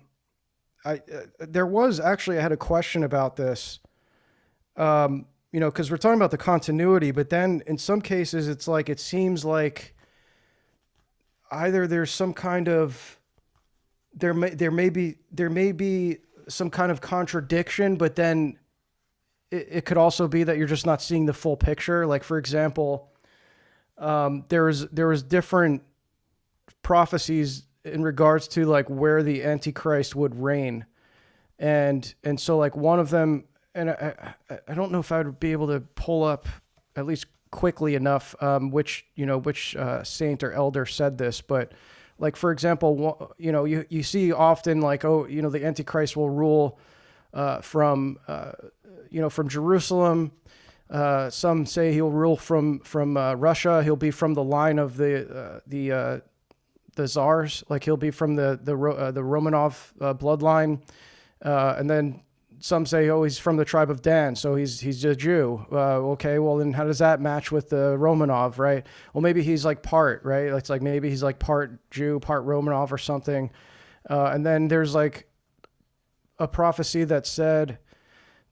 was actually, I had a question about this. Because we're talking about the continuity, but then in some cases it's like it seems like either there's some kind of there may be some kind of contradiction, but then it could also be that you're just not seeing the full picture. Like for example, there was different prophecies in regards to like where the Antichrist would reign, and so like one of them, and I don't know if I would be able to pull up at least quickly enough which saint or elder said this, but like for example, you see often like, oh, the Antichrist will rule from Jerusalem. Some say he'll rule from Russia. He'll be from the line of the czars, like he'll be from the Romanov bloodline, and then some say, oh, he's from the tribe of Dan, so he's a Jew. Okay, well then how does that match with the Romanov, right? Well, maybe he's like part, right? It's like maybe he's like part Jew, part Romanov or something. And then there's like a prophecy that said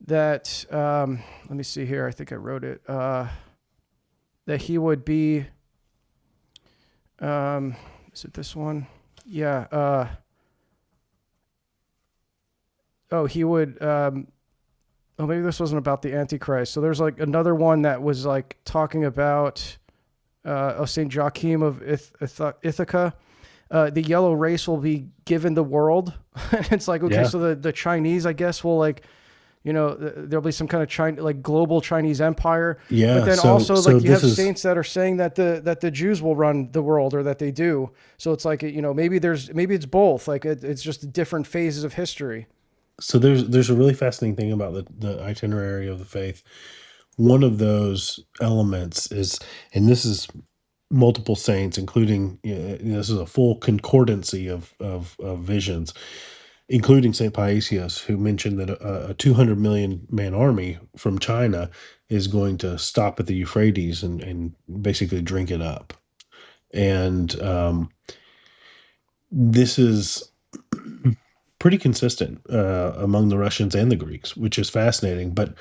that, let me see here, I think I wrote it, that he would be, is it this one? Yeah. He would, maybe this wasn't about the Antichrist. So there's like another one that was like talking about St. Joachim of Ithaca. The yellow race will be given the world. It's like, okay, Yeah. so the Chinese, I guess, will like, there'll be some kind of like global Chinese empire. But Yeah. then So also so like you this have is saints that are saying that the Jews will run the world, or that they do. So it's like, maybe it's both. Like it's just different phases of history. So there's a really fascinating thing about the itinerary of the faith. One of those elements is, and this is multiple saints, including this is a full concordancy of visions, including Saint Paisius, who mentioned that a 200 million man army from China is going to stop at the Euphrates and basically drink it up. And this is pretty consistent among the Russians and the Greeks, which is fascinating. But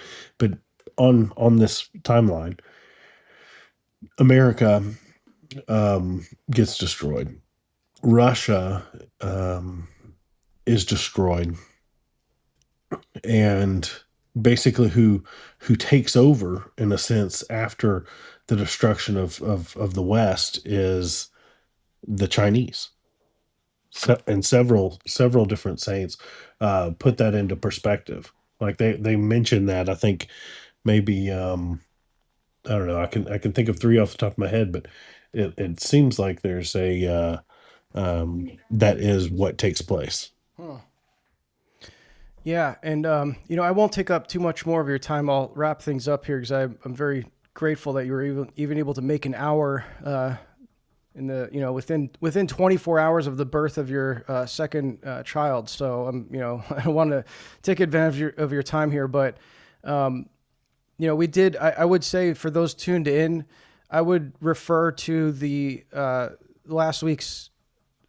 on this timeline, America gets destroyed. Russia is destroyed, and basically who takes over in a sense after the destruction of the West is the Chinese. And several different saints put that into perspective. Like they mentioned that, I think maybe I don't know, I can think of three off the top of my head, but it seems like there's a that is what takes place. Huh. Yeah, and I won't take up too much more of your time. I'll wrap things up here because I'm very grateful that you were even able to make an hour in the within 24 hours of the birth of your second child. So I don't want to take advantage of your time here, but we did. I would say for those tuned in, I would refer to the last week's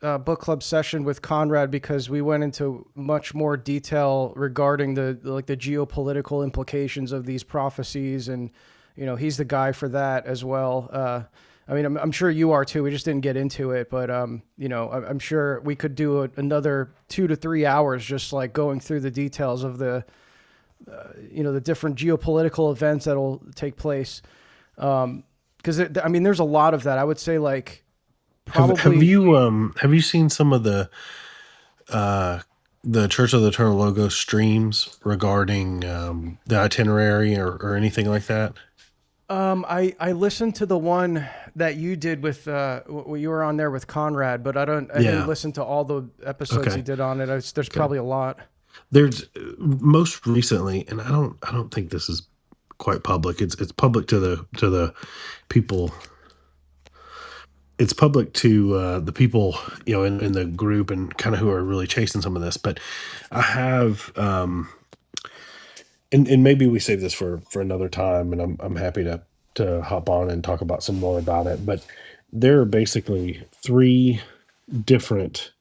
book club session with Conrad because we went into much more detail regarding the geopolitical implications of these prophecies, and he's the guy for that as well. I mean, I'm sure you are too. We just didn't get into it, but I'm sure we could do another 2 to 3 hours just like going through the details of the the different geopolitical events that'll take place. Because there's a lot of that. I would say like Have probably. you seen some of uh the Church of the Eternal Logos streams regarding the itinerary or anything like that? I listened to the one that you did with you were on there with Conrad, but I didn't Yeah. listen to all the episodes he Okay. did on it. There's Okay. probably a lot. There's most recently, and I don't think this is quite public. It's public to the people. It's public to the people, in the group and kind of who are really chasing some of this. But I have, and maybe we save this for another time, and I'm happy to hop on and talk about some more about it. But there are basically three different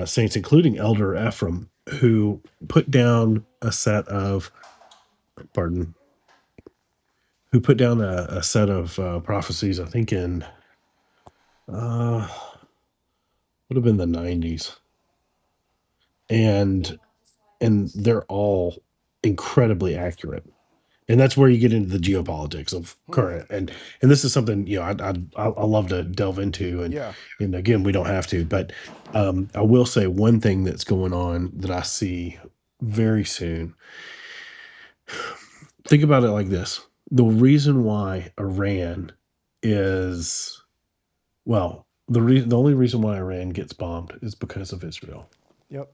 saints, including Elder Ephraim, who put down a set of, pardon, who put down a set of prophecies, I think in uh, would have been the 90s, and they're all incredibly accurate. And that's where you get into the geopolitics of Hmm. current, and this is something I love to delve into, Yeah. and again we don't have to, but I will say one thing that's going on that I see very soon. Think about it like this: the reason why Iran is, well, the only reason why Iran gets bombed is because of Israel. Yep.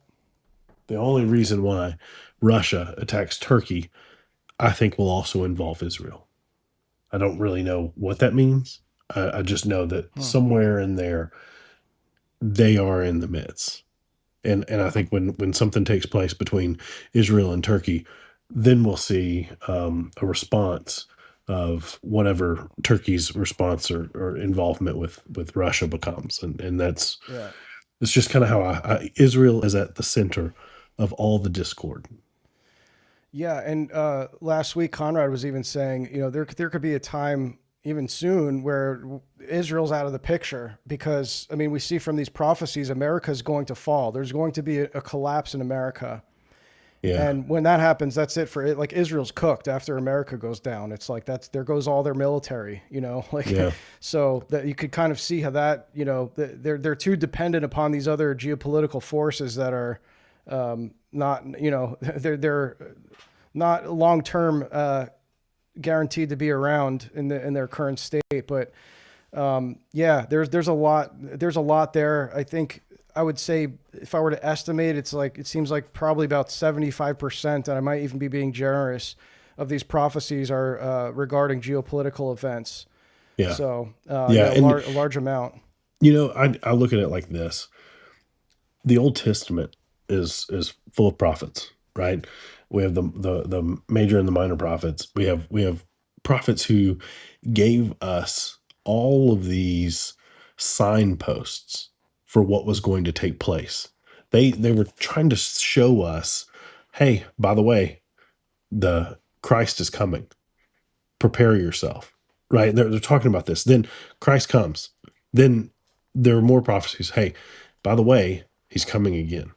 The only reason why Russia attacks Turkey, I think, will also involve Israel. I don't really know what that means. I just know that Hmm. somewhere in there, they are in the midst. And I think when something takes place between Israel and Turkey, then we'll see a response of whatever Turkey's response or involvement with Russia becomes, and Yeah. it's just kind of how Israel is at the center of all the discord. Yeah, and last week Conrad was even saying, there could be a time even soon where Israel's out of the picture because we see from these prophecies America's going to fall. There's going to be a collapse in America. Yeah, And when that happens, that's it for it. Like Israel's cooked after America goes down. It's like there goes all their military, like yeah, so that you could kind of see how that, they're too dependent upon these other geopolitical forces that are not, they're not long term guaranteed to be around in their current state. But yeah, there's a lot there. I think I would say if I were to estimate, it seems like probably about 75%, and I might even be being generous, of these prophecies are regarding geopolitical events. yeah, So yeah. yeah, And a large amount. I look at it like this: the Old Testament is full of prophets, right? We have the major and the minor prophets. We have prophets who gave us all of these signposts for what was going to take place. They were trying to show us, hey, by the way, the Christ is coming. Prepare yourself. Right? They're talking about this. Then Christ comes. Then there are more prophecies. Hey, by the way, he's coming again.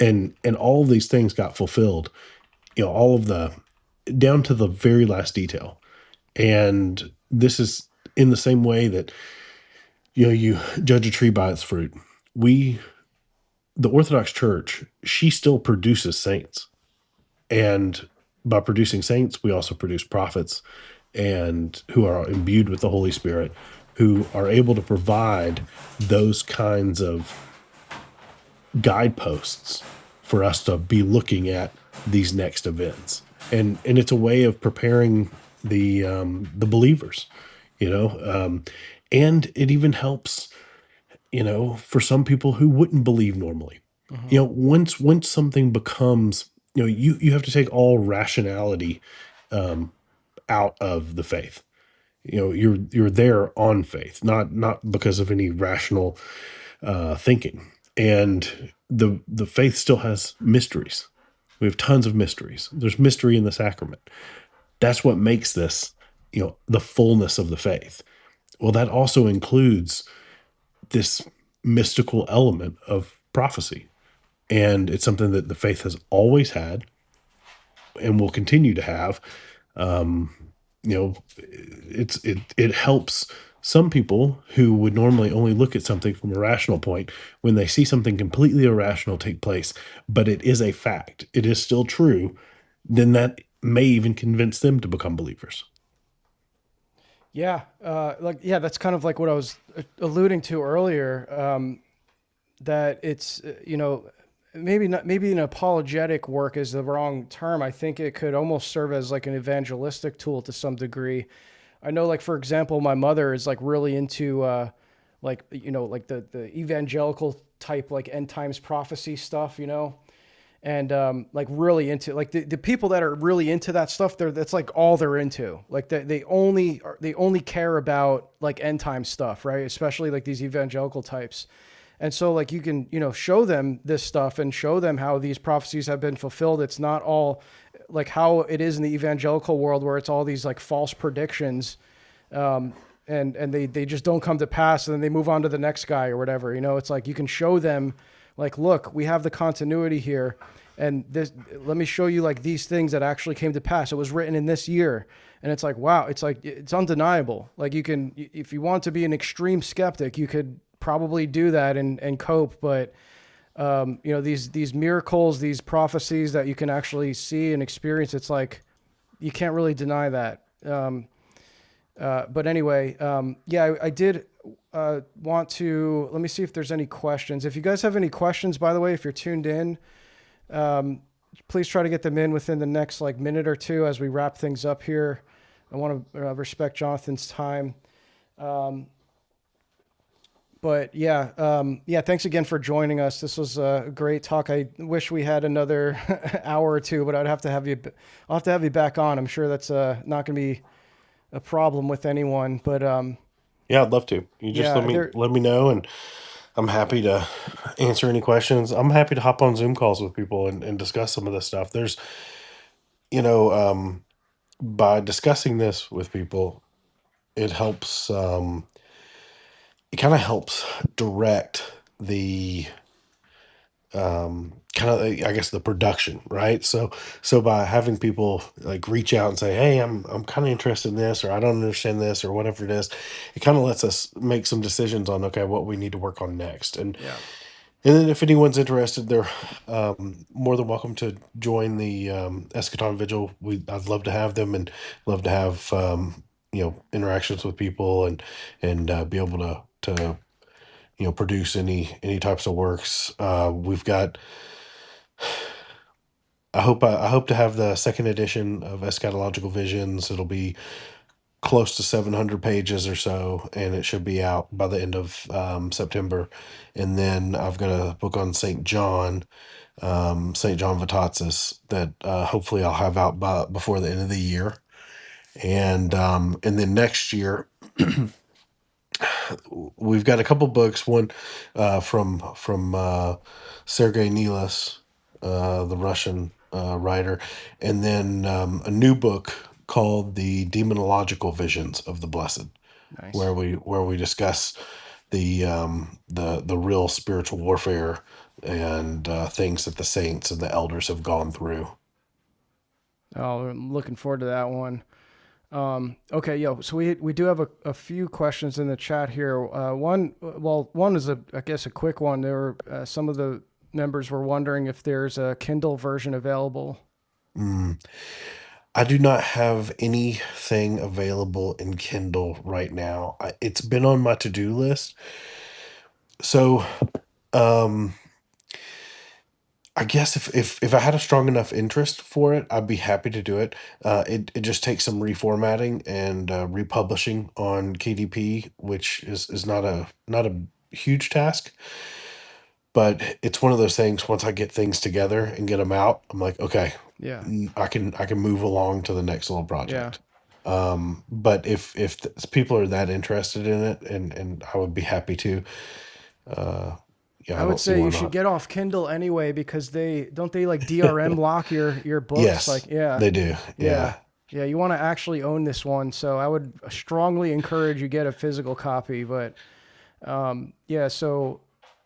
and all of these things got fulfilled, all of the, down to the very last detail. And this is in the same way that, you judge a tree by its fruit. The Orthodox Church, she still produces saints. And by producing saints, we also produce prophets, and who are imbued with the Holy Spirit, who are able to provide those kinds of guideposts for us to be looking at these next events. And it's a way of preparing the believers, and it even helps, for some people who wouldn't believe normally. Mm-hmm. Once something becomes, you have to take all rationality out of the faith. You're there on faith, not because of any rational thinking. And the faith still has mysteries. We have tons of mysteries. There's mystery in the sacrament. That's what makes this, the fullness of the faith. Well, that also includes this mystical element of prophecy. And it's something that the faith has always had and will continue to have. It helps some people who would normally only look at something from a rational point when they see something completely irrational take place, but it is a fact, it is still true, then that may even convince them to become believers. Yeah, that's kind of like what I was alluding to earlier. That it's maybe an apologetic work is the wrong term. I think it could almost serve as like an evangelistic tool to some degree. I know, like for example, my mother is like really into like the evangelical type like end times prophecy stuff, and like really into like the people that are really into that stuff. That's like all they're into. Like they only care about like end time stuff, right? Especially like these evangelical types. And so like you can, show them this stuff and show them how these prophecies have been fulfilled. It's not all like how it is in the evangelical world where it's all these like false predictions. And they just don't come to pass, and then they move on to the next guy or whatever. It's like you can show them like, look, we have the continuity here, and this, let me show you like these things that actually came to pass. It was written in this year. And it's like, wow, it's undeniable. Like you can, if you want to be an extreme skeptic, you could probably do that and cope. But these miracles, these prophecies that you can actually see and experience, it's like you can't really deny that. But anyway, I did want to, let me see if there's any questions. If you guys have any questions, by the way, if you're tuned in, please try to get them in within the next like minute or two as we wrap things up here. I want to respect Jonathan's time. But thanks again for joining us. This was a great talk. I wish we had another hour or two, but I'll have to have you back on. I'm sure that's not going to be a problem with anyone, but Yeah, I'd love to. You just let me know, and I'm happy to answer any questions. I'm happy to hop on Zoom calls with people and discuss some of this stuff. There's, by discussing this with people, it helps. It kind of helps direct the kind of, I guess, the production, right? So by having people like reach out and say, hey, I'm kind of interested in this, or I don't understand this, or whatever it is, it kind of lets us make some decisions on, okay, what we need to work on next. yeah, And then if anyone's interested, they're more than welcome to join the Eschaton Vigil. I'd love to have them, and love to have interactions with people, and be able to produce any types of works. We've got. I hope to have the second edition of Eschatological Visions. It'll be close to 700 pages or so, and it should be out by the end of September. And then I've got a book on St. John Vitatsis, that hopefully I'll have out before the end of the year. And then next year we've got a couple books. One from Sergei Nilas, the Russian writer, and then a new book called The Demonological Visions of the Blessed, nice. where we discuss the real spiritual warfare and things that the saints and the elders have gone through. Oh, I'm looking forward to that one. Okay, so we do have a few questions in the chat here. One is I guess a quick one. There were some of the members were wondering if there's a Kindle version available. Mm. I do not have anything available in Kindle right now. It's been on my to-do list. So, um, I guess if I had a strong enough interest for it, I'd be happy to do it. It just takes some reformatting and republishing on KDP, which is not a huge task, but it's one of those things. Once I get things together and get them out, I'm like, okay, Yeah, I can move along to the next little yeah. project. But if people are that interested in it, and I would be happy to, uh, yeah, I I would don't see say why you should not. get off Kindle anyway because they like DRM lock your books. Like, Yes, yeah, they do. yeah, Yeah. yeah. You want to actually own this one, so I would strongly encourage you get a physical copy. But yeah, so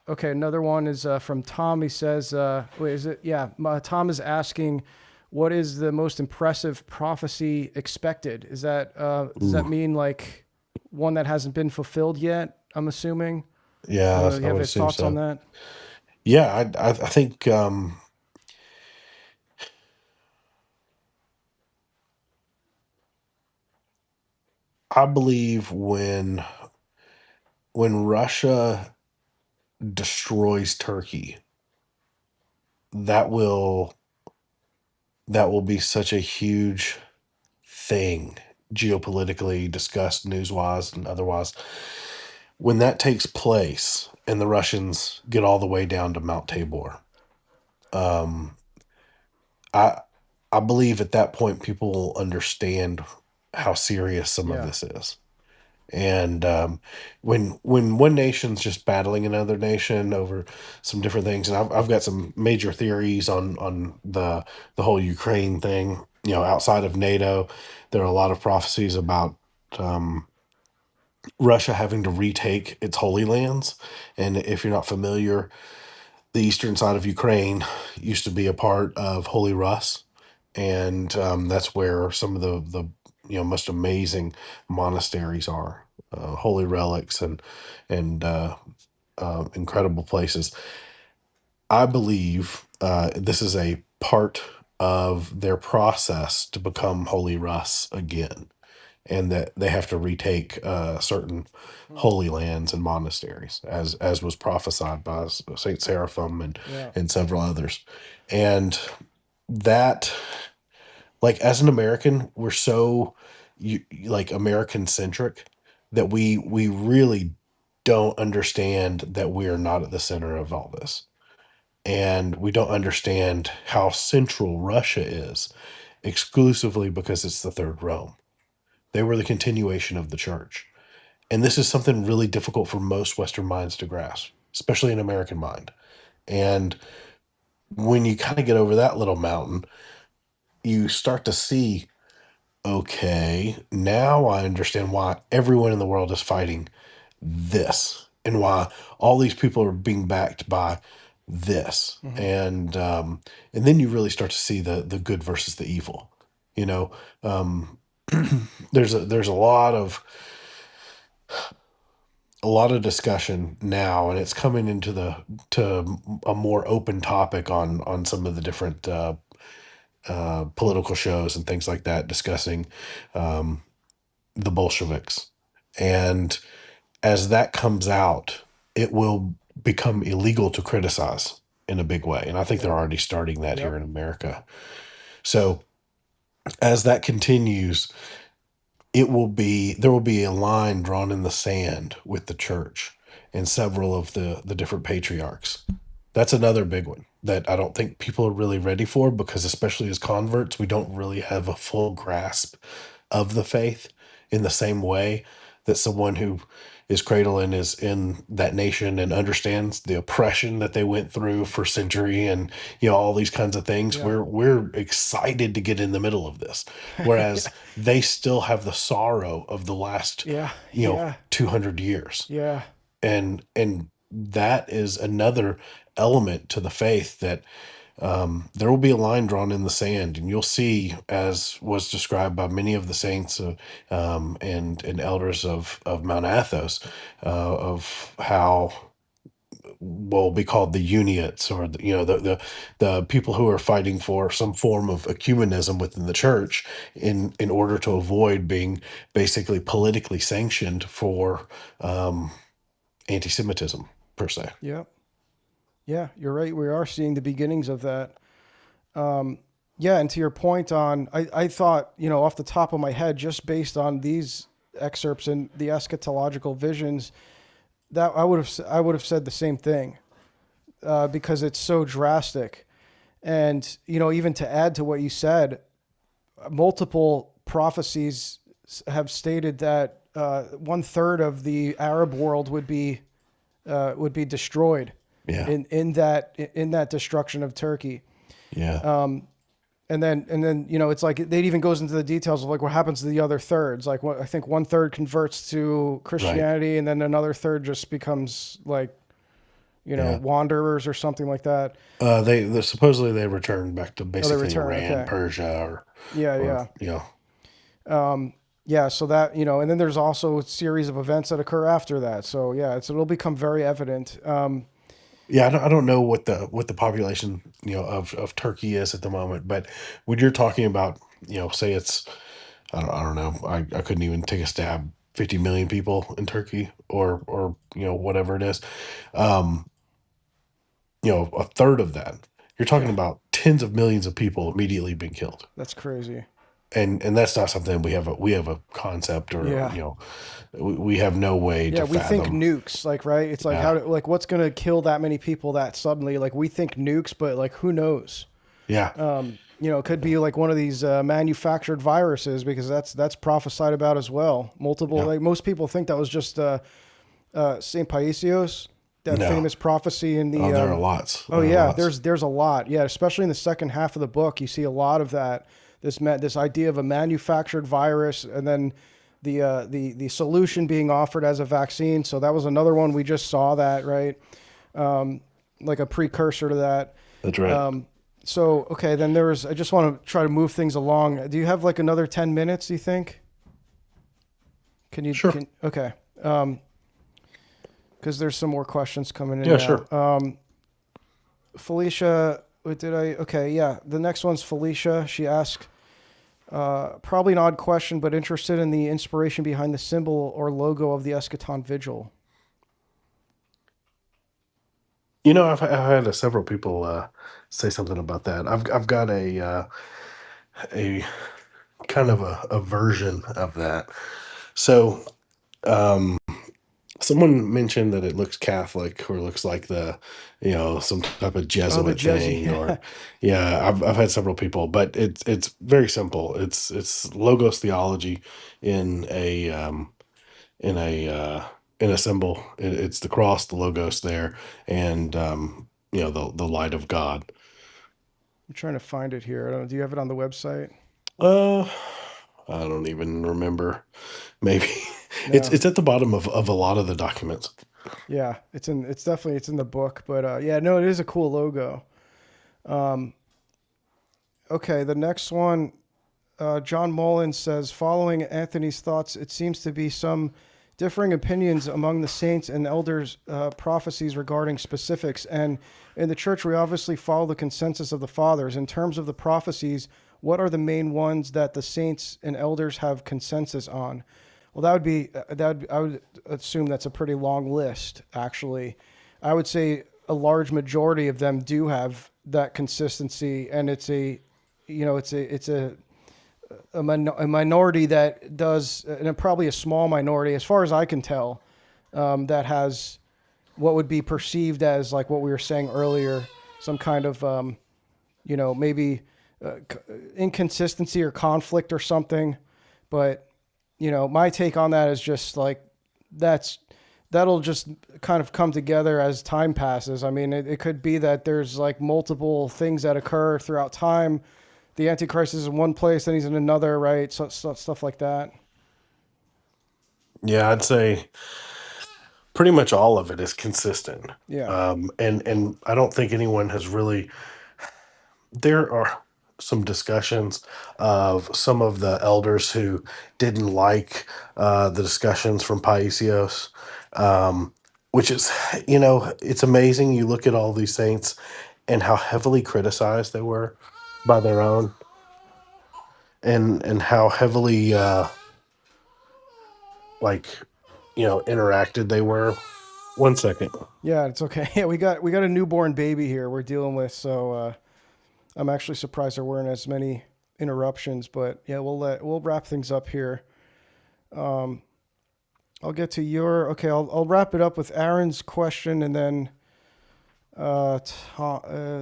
okay, another one is from Tom. He says, wait, is it? Yeah, Tom is asking, what is the most impressive prophecy expected? Is that does that Ooh. mean like one that hasn't been fulfilled yet? I'm assuming. I don't Yeah, know. Do I you have would any assume thoughts on so. that? Yeah, I think I believe when Russia destroys Turkey, that will that will be such a huge thing geopolitically discussed news-wise and otherwise. When that takes place and the Russians get all the way down to Mount Tabor, um, I I believe at that point people will understand how serious some of Yeah, this is. And when one nation's just battling another nation over some different things, and I've got some major theories on the whole Ukraine thing. You know, outside of NATO, there are a lot of prophecies about um, Russia having to retake its holy lands. And if you're not familiar, the eastern side of Ukraine used to be a part of Holy Rus, and that's where some of the most amazing monasteries are, holy relics and incredible places. I believe this is a part of their process to become Holy Rus again, and that they have to retake certain Hmm. holy lands and monasteries, as was prophesied by Saint Seraphim Yeah, and several others. And that, like, as an American, we're so like American centric that we really don't understand that we are not at the center of all this, and we don't understand how central Russia is exclusively because it's the third Rome. They were the continuation of the church. And this is something really difficult for most Western minds to grasp, especially an American mind. And when you kind of get over that little mountain, you start to see, okay, now I understand why everyone in the world is fighting this and why all these people are being backed by this. hmm, And then you really start to see the good versus the evil. You know, um, there's a lot of discussion now, and it's coming into the to a more open topic on some of the different political shows and things like that, discussing um, the Bolsheviks. And as that comes out, it will become illegal to criticize in a big way, and I think they're yeah, already starting that here yep, in America. So as that continues, there will be a line drawn in the sand with the church and several of the different patriarchs. That's another big one that I don't think people are really ready for, because especially as converts, we don't really have a full grasp of the faith in the same way that someone who is cradling is in that nation and understands the oppression that they went through for century, and all these kinds of things. yeah, We're excited to get in the middle of this, whereas yeah, they still have the sorrow of the last yeah, yeah, 200 years. yeah, And that is another element to the faith that there will be a line drawn in the sand, and you'll see, as was described by many of the saints and elders of Mount Athos, of how will be called the Uniates, or the people who are fighting for some form of ecumenism within the church in order to avoid being basically politically sanctioned for um, anti-Semitism per se. Yeah. Yeah, you're right. We are seeing the beginnings of that. Yeah, and to your point on, I thought, off the top of my head, just based on these excerpts in the eschatological visions, that I would have said the same thing, because it's so drastic. And, even to add to what you said, multiple prophecies have stated that 1/3 of the Arab world would be destroyed Yeah, in that destruction of Turkey. yeah, And then it's like it even goes into the details of like what happens to the other thirds. Like I think 1/3 converts to right. Christianity, and then another third just becomes like Yeah. wanderers or something like that. They supposedly they returned back to Oh, they basically return. Iran, Okay. Persia, Yeah, or yeah. you know, Yeah, so that, and then there's also a series of events that occur after that. So yeah, it'll become very evident. yeah. I don't know what the population of Turkey is at the moment, but when you're talking about say it's I don't know, I couldn't even take a stab. 50 million people in Turkey, or whatever it is, um, a third of that. You're talking Yeah, about tens of millions of people immediately being killed, that's crazy. and that's not something we have a concept, or Yeah. we have no way Yeah, to we think fathom. nukes, like, right? It's like Yeah, like what's going to kill that many people that suddenly? Like we think nukes, but like who knows? yeah, It could be like one of these manufactured viruses, because that's prophesied about as well. Multiple, yeah. like most people think that was just Saint Paisios, that No. famous prophecy in Oh, the. there are lots. Oh There are yeah, lots. there's a lot. Yeah, especially in the second half of the book, you see a lot of that. This idea of a manufactured virus, and then the solution being offered as a vaccine. So that was another one we just saw that, right, like a precursor to that. That's right. So okay, then I just want to try to move things along. Do you have like another 10 minutes? Do you think? Can you Sure. can okay? Because there's some more questions coming in Yeah, now. sure. Felicia, what did I? Okay, yeah. The next one's Felicia. She asked, probably an odd question, but interested in the inspiration behind the symbol or logo of the Eschaton Vigil. I've had several people say something about that. I've got a kind of a version of that. So, um, someone mentioned that it looks Catholic, or looks like some type of Oh, the Jesuit Jezzy. thing, or yeah, I've had several people, but it's very simple. It's Logos theology in a um, in a uh, in a symbol. It's the cross, the Logos there, and the light of God. I'm trying to find it here. I don't know. Do you have it on the website? Uh, I don't even remember. Maybe it's No. it's at the bottom of a lot of the documents. Yeah, it's in the book, but yeah, no, it is a cool logo. Okay, the next one, John Mullen says, following Anthony's thoughts, it seems to be some differing opinions among the saints and elders' prophecies regarding specifics. And in the church, we obviously follow the consensus of the fathers. In terms of the prophecies, what are the main ones that the saints and elders have consensus on? Well, I would assume that's a pretty long list, actually. I would say a large majority of them do have that consistency, and it's a minority that does, and probably a small minority, as far as I can tell, that has what would be perceived as, like what we were saying earlier, some kind of, maybe inconsistency or conflict or something. But, my take on that is just like that's that'll just kind of come together as time passes. I mean, it could be that there's like multiple things that occur throughout time. The Antichrist is in one place, then he's in another, right? So stuff like that. Yeah, I'd say pretty much all of it is consistent. Yeah. And I don't think anyone has really. There are some discussions of some of the elders who didn't like the discussions from Paisios, which is, it's amazing. You look at all these saints and how heavily criticized they were by their own, and how heavily like interacted they were. One second. Yeah, it's okay. Yeah, we got a newborn baby here we're dealing with, so I'm actually surprised there weren't as many interruptions. But yeah, we'll wrap things up here. I'll get to your okay. I'll wrap it up with Aaron's question, and then Tom.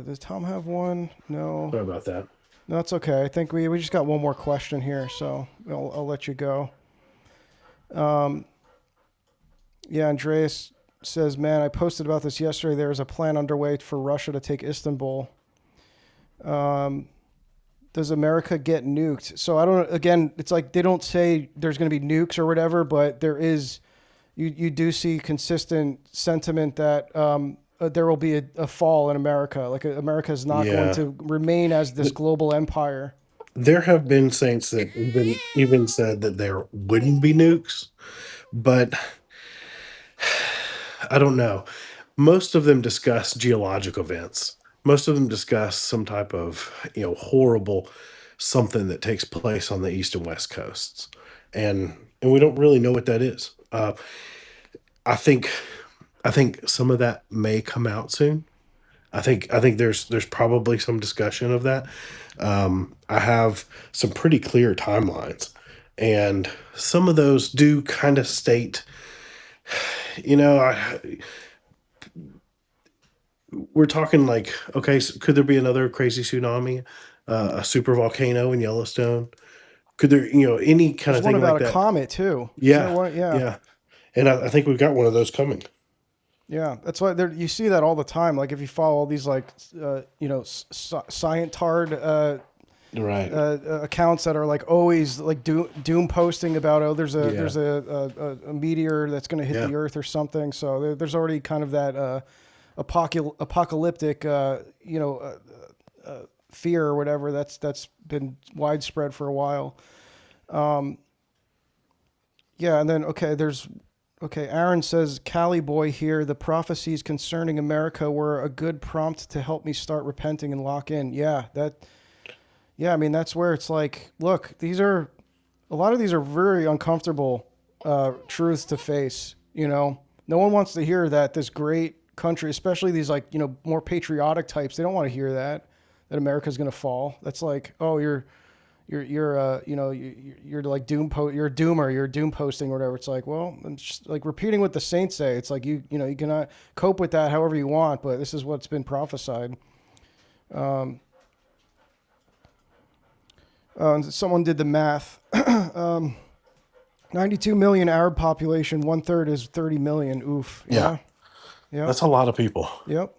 Does Tom have one? No, Sorry about that. no, it's okay. I think we just got one more question here, so I'll let you go. Yeah, Andreas says, "Man, I posted about this yesterday. There is a plan underway for Russia to take Istanbul. Does America get nuked?" So I don't. Again, it's like they don't say there's going to be nukes or whatever, but there is. You do see consistent sentiment that there will be a fall in America. Like America is not going Yeah. to remain as this global empire. There have been saints that even said that there wouldn't be nukes, but I don't know. Most of them discuss geologic events. Most of them discuss some type of horrible something that takes place on the east and west coasts, and we don't really know what that is. I think I think some of that may come out soon. I think there's probably some discussion of that. I have some pretty clear timelines, and some of those do kind of state, we're talking like, okay, so could there be another crazy tsunami, a super volcano in Yellowstone? Could there, any kind There's of one thing like about a that? comet too. Isn't there Yeah, one? Yeah. yeah, and I think we've got one of those coming. Yeah, that's why you see that all the time. Like if you follow all these like scientard Right. accounts that are like always like doom posting about there's a Yeah. there's a meteor that's going to hit Yeah. the earth or something. So there's already kind of that apocalyptic fear or whatever that's been widespread for a while. Yeah, and then Aaron says, Cali boy here, the prophecies concerning America were a good prompt to help me start repenting and lock in. I mean, that's where it's like, look, a lot of these are very uncomfortable truths to face. No one wants to hear that this great country, especially these like, more patriotic types, they don't want to hear that America's going to fall. That's like, oh, you're like you're a doomer, you're doom posting or whatever. It's like, well, I'm just like repeating what the saints say. It's like you cannot cope with that however you want, but this is what's been prophesied. Someone did the math. 92 million Arab population, 1/3 is 30 million. Oof. Yeah. Yeah. That's a lot of people. Yep.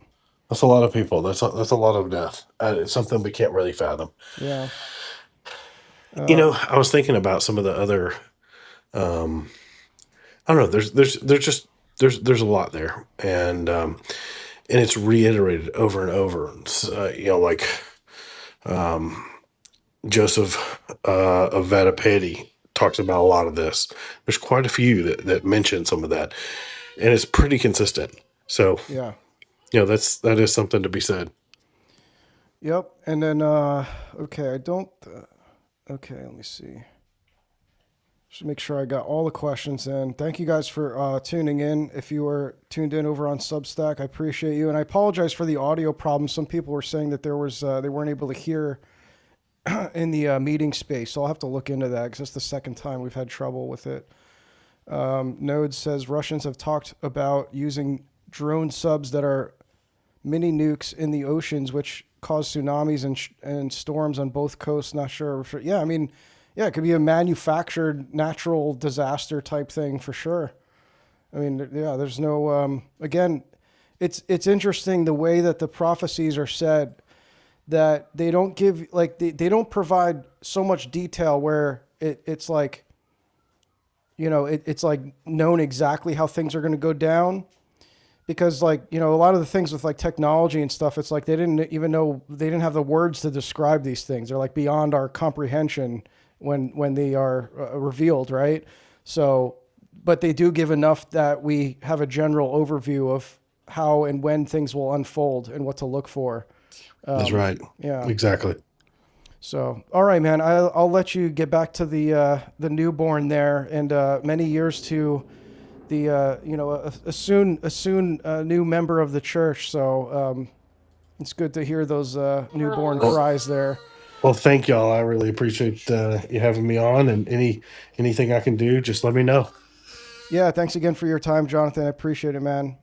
That's a lot of people. That's a lot of death. It's something we can't really fathom. Yeah. I was thinking about some of the other. I don't know. There's a lot there, and it's reiterated over and over. Like Joseph of Vatapedi talks about a lot of this. There's quite a few that mention some of that, and it's pretty consistent. So Yeah. that is something to be said. Yep. And then okay, let me see. Just make sure I got all the questions in. Thank you guys for tuning in. If you were tuned in over on Substack, I appreciate you. And I apologize for the audio problems. Some people were saying that there was they weren't able to hear in the meeting space. So I'll have to look into that because it's the second time we've had trouble with it. Node says Russians have talked about using drone subs that are mini nukes in the oceans, which cause tsunamis and storms on both coasts. Not sure. Yeah, I mean, yeah, it could be a manufactured natural disaster type thing for sure. I mean, yeah, there's no, again, it's interesting the way that the prophecies are said, that they don't give, like, they don't provide so much detail where it's like, it's like known exactly how things are going to go down. Because like, a lot of the things with like technology and stuff, it's like they didn't have the words to describe these things. They're like beyond our comprehension when they are revealed, right? So, but they do give enough that we have a general overview of how and when things will unfold and what to look for. That's right. Yeah. Exactly. So, all right, man. I'll let you get back to the newborn there, and many years to the a soon new member of the church. So it's good to hear those newborn Well, cries there. well, thank y'all. I really appreciate you having me on, and anything I can do, just let me know. Yeah, thanks again for your time, Jonathan. I appreciate it, man.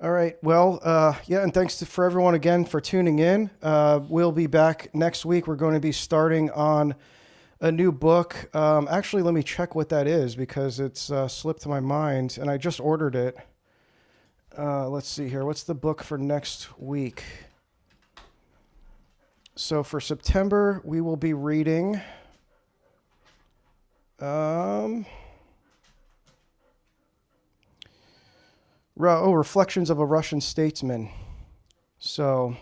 All right. Well, yeah, and thanks for everyone again for tuning in. We'll be back next week. We're going to be starting on a new book. Actually, let me check what that is because it's slipped my mind, and I just ordered it. Let's see here. What's the book for next week? So for September, we will be reading Reflections of a Russian Statesman. So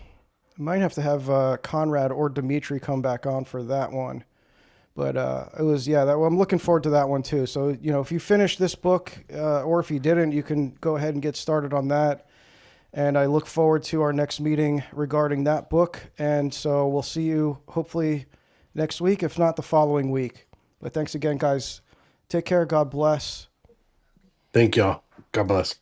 I might have to have Conrad or Dmitry come back on for that one. But it was, I'm looking forward to that one too. So, if you finish this book or if you didn't, you can go ahead and get started on that. And I look forward to our next meeting regarding that book. And so we'll see you hopefully next week, if not the following week. But thanks again, guys. Take care. God bless. Thank y'all. God bless.